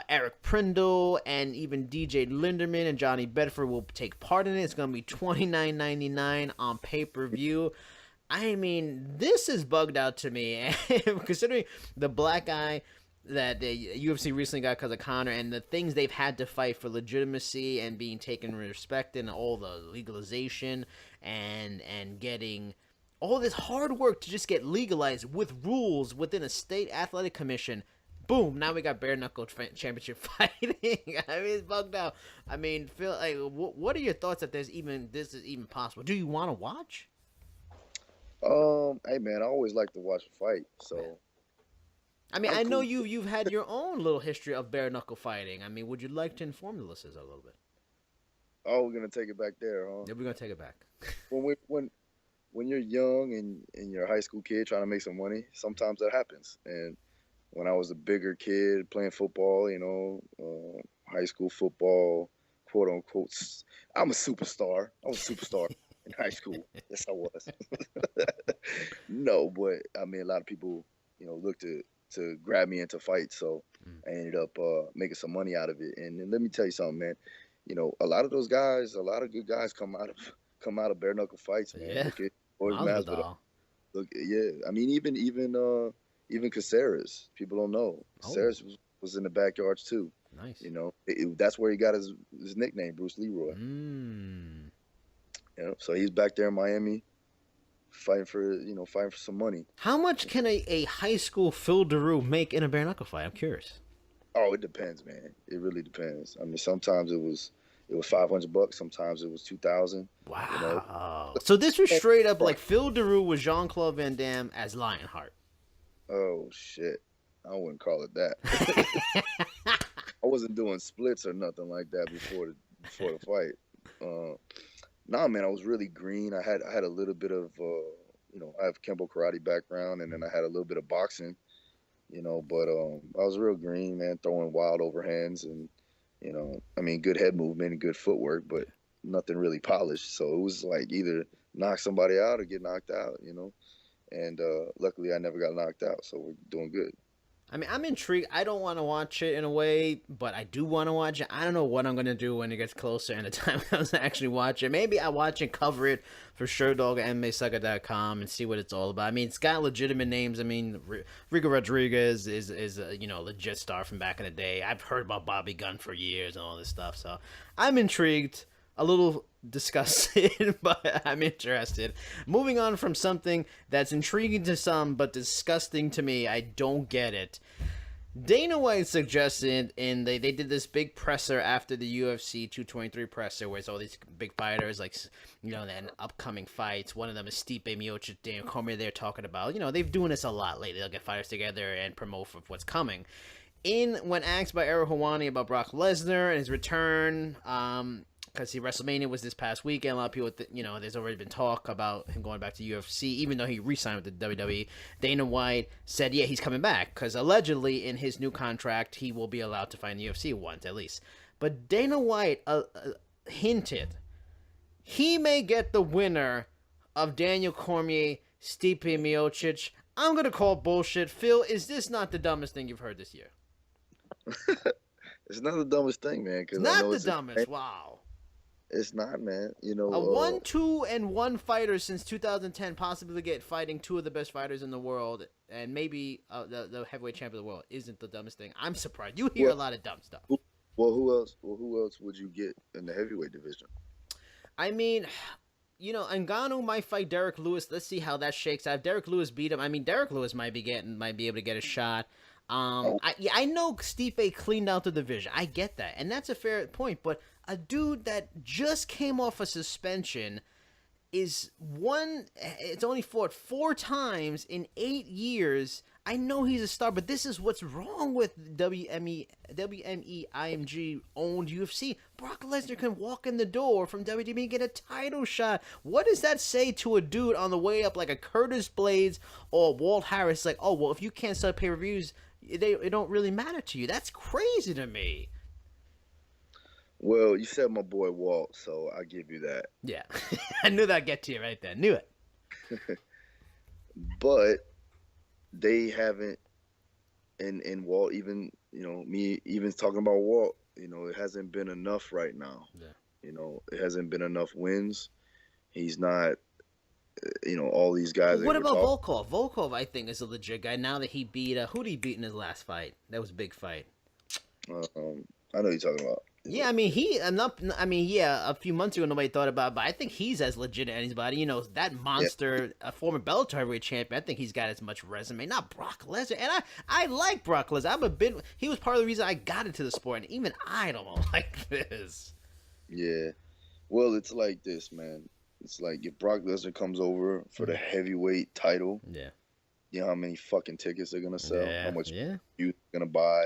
Eric Prindle, and even DJ Linderman and Johnny Bedford will take part in it. It's going to be $29.99 on pay-per-view. I mean, this is bugged out to me, considering the black eye that the UFC recently got because of Conor, and the things they've had to fight for legitimacy and being taken respect, and all the legalization and getting all this hard work to just get legalized with rules within a state athletic commission. Boom! Now we got Bare Knuckle Championship fighting. I mean, it's bugged out. I mean, Phil, like, what are your thoughts that this is even possible? Do you want to watch? Hey man, I always like to watch a fight. So I mean, I'm I know cool. you've had your own little history of bare knuckle fighting. I mean, would you like to inform the listeners a little bit? Oh, we're gonna take it back there, huh? Yeah, we're gonna take it back. When you're young and you're a high school kid trying to make some money, sometimes that happens. And when I was a bigger kid playing football, high school football, quote unquote, I'm a superstar. I was a superstar in high school. Yes, I was. No, but I mean, a lot of people, look to grab me into fights. So I ended up making some money out of it. And let me tell you something, man. A lot of those guys, a lot of good guys come out of bare knuckle fights, man. Yeah. Look at Masvidal. Look, yeah. I mean, even Caceres. People don't know. Caceres was in the backyards too. Nice. That's where he got his nickname, Bruce Leroy. So he's back there in Miami, fighting for some money. How much can a high school Phil Daru make in a bare knuckle fight? I'm curious. Oh, it depends, man. It really depends. I mean, sometimes it was $500. Sometimes it was 2,000. Wow. So this was straight up like Phil Daru was Jean-Claude Van Damme as Lionheart. Oh shit! I wouldn't call it that. I wasn't doing splits or nothing like that before the fight. Nah, man, I was really green. I had a little bit of I have Kempo karate background, and then I had a little bit of boxing. But I was real green, man, throwing wild overhands and I mean, good head movement and good footwork, but nothing really polished. So it was like either knock somebody out or get knocked out, And luckily, I never got knocked out, so we're doing good. I mean, I'm intrigued. I don't want to watch it in a way, but I do want to watch it. I don't know what I'm going to do when it gets closer and the time comes to actually watch it. Maybe I watch and cover it for SureDog at MMAsucker.com and see what it's all about. I mean, it's got legitimate names. I mean, Rico Rodriguez is a legit star from back in the day. I've heard about Bobby Gunn for years and all this stuff, so I'm intrigued. A little disgusted, but I'm interested. Moving on from something that's intriguing to some but disgusting to me, I don't get it. Dana White suggested, and they did this big presser after the UFC 223 presser, where it's all these big fighters, like, and upcoming fights. One of them is Stipe Miocic, Daniel Cormier. They're talking about, they've doing this a lot lately. They'll get fighters together and promote for what's coming. When asked by Ariel Helwani about Brock Lesnar and his return, because WrestleMania was this past weekend. A lot of people, there's already been talk about him going back to UFC, even though he re-signed with the WWE. Dana White said, yeah, he's coming back, because allegedly in his new contract, he will be allowed to fight in the UFC once, at least. But Dana White hinted he may get the winner of Daniel Cormier, Stipe Miocic. I'm going to call bullshit. Phil, is this not the dumbest thing you've heard this year? It's not the dumbest thing, man. It's not the dumbest. Wow. It's not, man. A 1-2-1 fighter since 2010 possibly fighting two of the best fighters in the world, and maybe the heavyweight champion of the world isn't the dumbest thing. I'm surprised. You hear a lot of dumb stuff. Who else would you get in the heavyweight division? I mean, Ngannou might fight Derek Lewis. Let's see how that shakes out. If Derek Lewis beat him, I mean, Derek Lewis might be able to get a shot. I know Stipe cleaned out the division. I get that, and that's a fair point. But a dude that just came off a suspension it's only fought 4 times in 8 years. I know he's a star, but this is what's wrong with WME IMG owned UFC. Brock Lesnar can walk in the door from WWE and get a title shot. What does that say to a dude on the way up, like a Curtis Blades or Walt Harris? Like, oh, well, if you can't sell pay-per-views, it don't really matter to you. That's crazy to me. Well, you said my boy Walt, so I'll give you that. Yeah. I knew that'd get to you right there. Knew it. But they haven't, and Walt, even, me even talking about Walt, it hasn't been enough right now. Yeah. It hasn't been enough wins. He's not, all these guys. What about Volkov? Volkov, I think, is a legit guy now that he beat, who did he beat in his last fight? That was a big fight. I know what you're talking about. Yeah, I mean, a few months ago nobody thought about it, but I think he's as legit as anybody. You know, that monster, a former Bellator heavyweight champion. I think he's got as much resume. Not Brock Lesnar, and I like Brock Lesnar. He was part of the reason I got into the sport, and even I don't like this. Yeah. Well, it's like this, man. It's like if Brock Lesnar comes over for the heavyweight title, yeah, you know how many fucking tickets they're gonna sell, how much youth gonna buy,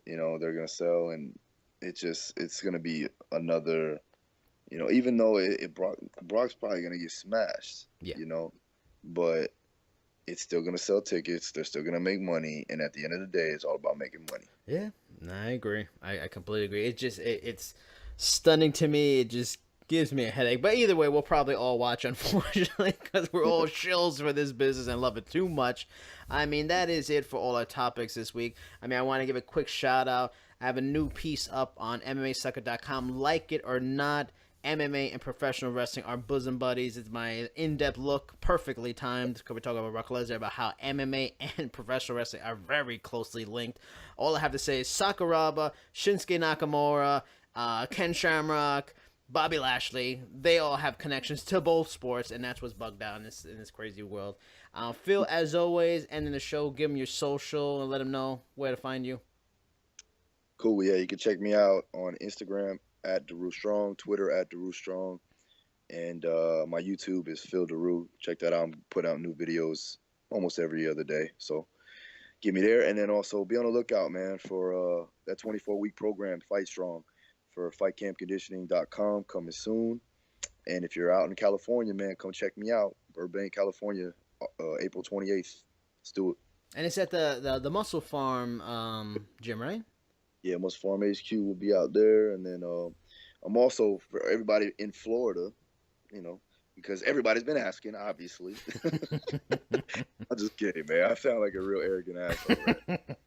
you know, they're gonna sell, and it's gonna be another, you know, even though Brock's probably gonna get smashed, you know, but it's still gonna sell tickets. They're still gonna make money, and at the end of the day, it's all about making money. Yeah, I agree. I completely agree. It's stunning to me. It just gives me a headache. But either way, we'll probably all watch, unfortunately, because we're all shills for this business and love it too much. I mean, that is it for all our topics this week. I mean, I want to give a quick shout out. I have a new piece up on MMAsucker.com. Like it or not, MMA and professional wrestling are bosom buddies. It's my in-depth look, perfectly timed, because we're talking about Brock Lesnar, about how MMA and professional wrestling are very closely linked. All I have to say is Sakuraba, Shinsuke Nakamura, Ken Shamrock, Bobby Lashley, they all have connections to both sports, and that's what's bugged out in this crazy world. Phil, as always, ending the show, give them your social and let them know where to find you. Cool. Yeah, you can check me out on Instagram at Daru Strong, Twitter at Daru Strong, and my YouTube is Phil Daru. Check that out. I'm putting out new videos almost every other day, so get me there. And then also be on the lookout, man, for that 24-week program, Fight Strong, for fightcampconditioning.com, coming soon. And if you're out in California, man, come check me out. Burbank, California, April 28th. Let's do it. And it's at the Muscle Farm gym, right? Yeah, Muscle Farm HQ will be out there. And then I'm also, for everybody in Florida, you know, because everybody's been asking, obviously. I'm just kidding, man. I sound like a real arrogant asshole, right?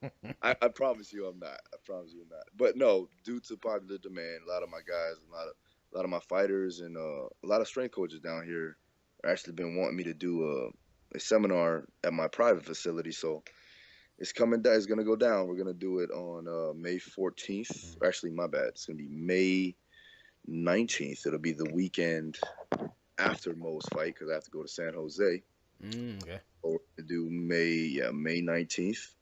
I promise you I'm not. I promise you I'm not. But no, due to popular demand, a lot of my guys, a lot of my fighters, and a lot of strength coaches down here actually been wanting me to do a seminar at my private facility. So it's coming down. It's going to go down. We're going to do it on May 14th. Actually, my bad. It's going to be May 19th. It'll be the weekend after Mo's fight because I have to go to San Jose. Okay. Or to do May 19th.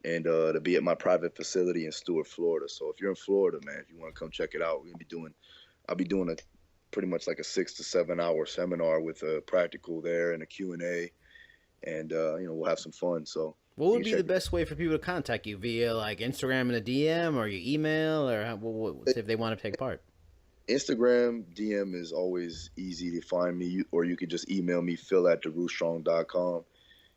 And to be at my private facility in Stuart, Florida. So if you're in Florida, man, if you want to come check it out, I'll be doing a pretty much like a 6 to 7 hour seminar with a practical there and a Q&A, and you know, we'll have some fun. So what would be the best way for people to contact you? Via like Instagram and a DM, or your email, or if they want to take part? Instagram DM is always easy to find me, or you can just email me, phil@darustrong.com.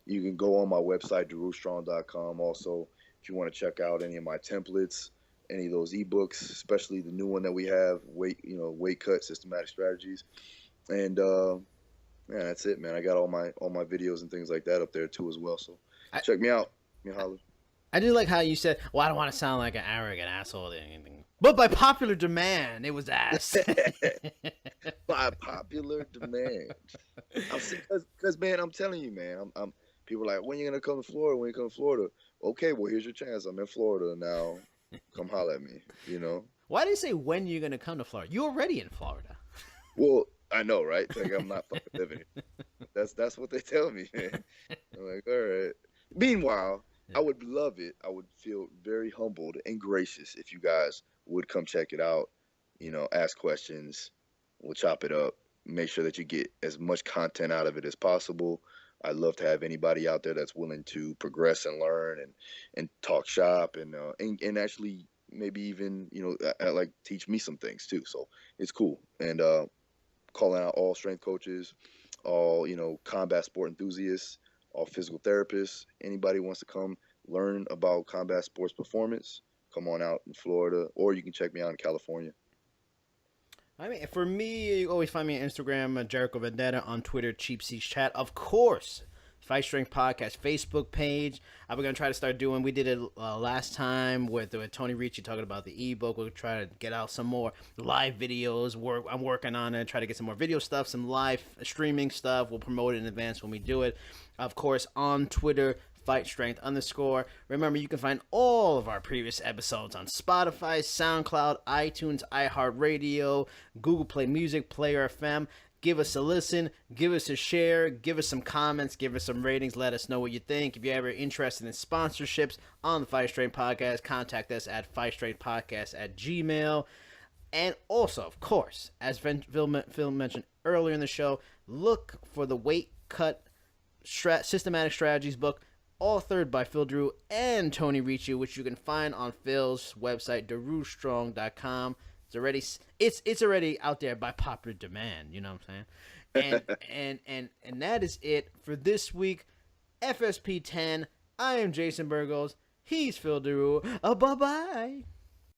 You can go on my website, darustrong.com. Also, if you want to check out any of my templates, any of those ebooks, especially the new one that we have, weight cut, systematic strategies. And man, that's it, man. I got all my videos and things like that up there too as well. So check me out. Holler. I do like how you said, well, I don't want to sound like an arrogant asshole or anything, but by popular demand, it was asked. By popular demand. Because, man, I'm telling you, man, people are like, when are you going to come to Florida? When you come to Florida? Okay, well, here's your chance. I'm in Florida now. Come holler at me, you know? Why do you say when you're going to come to Florida? You're already in Florida. Well, I know, right? Like, I'm not fucking living here. That's what they tell me, man. I'm like, all right. Meanwhile, I would love it. I would feel very humbled and gracious if you guys would come check it out, you know, ask questions. We'll chop it up. Make sure that you get as much content out of it as possible. I'd love to have anybody out there that's willing to progress and learn and talk shop and actually maybe even, you know, like teach me some things too. So it's cool. And calling out all strength coaches, all, you know, combat sport enthusiasts, all physical therapists. Anybody wants to come learn about combat sports performance, come on out in Florida, or you can check me out in California. I mean, for me, you always find me on Instagram, Jericho Vendetta, on Twitter, Cheap Seats Chat. Of course, Fight Strength Podcast Facebook page. We're going to try to start doing, we did it last time with Tony Ricci talking about the ebook. We'll try to get out some more live videos. I'm working on it, try to get some more video stuff, some live streaming stuff. We'll promote it in advance when we do it. Of course, on Twitter, @FightStrength_. Remember, you can find all of our previous episodes on Spotify, SoundCloud, iTunes, iHeartRadio, Google Play Music, Player FM. Give us a listen, give us a share, give us some comments, give us some ratings, let us know what you think. If you're ever interested in sponsorships on the Fight Strength Podcast, contact us at fightstrengthpodcast@gmail.com. And also, of course, as Phil mentioned earlier in the show, look for the Weight Cut Systematic Strategies book, authored by Phil Drew and Tony Ricci, which you can find on Phil's website, darustrong.com. It's already out there by popular demand, you know what I'm saying? And that is it for this week. FSP 10. I am Jason Burgos. He's Phil Drew. Bye-bye.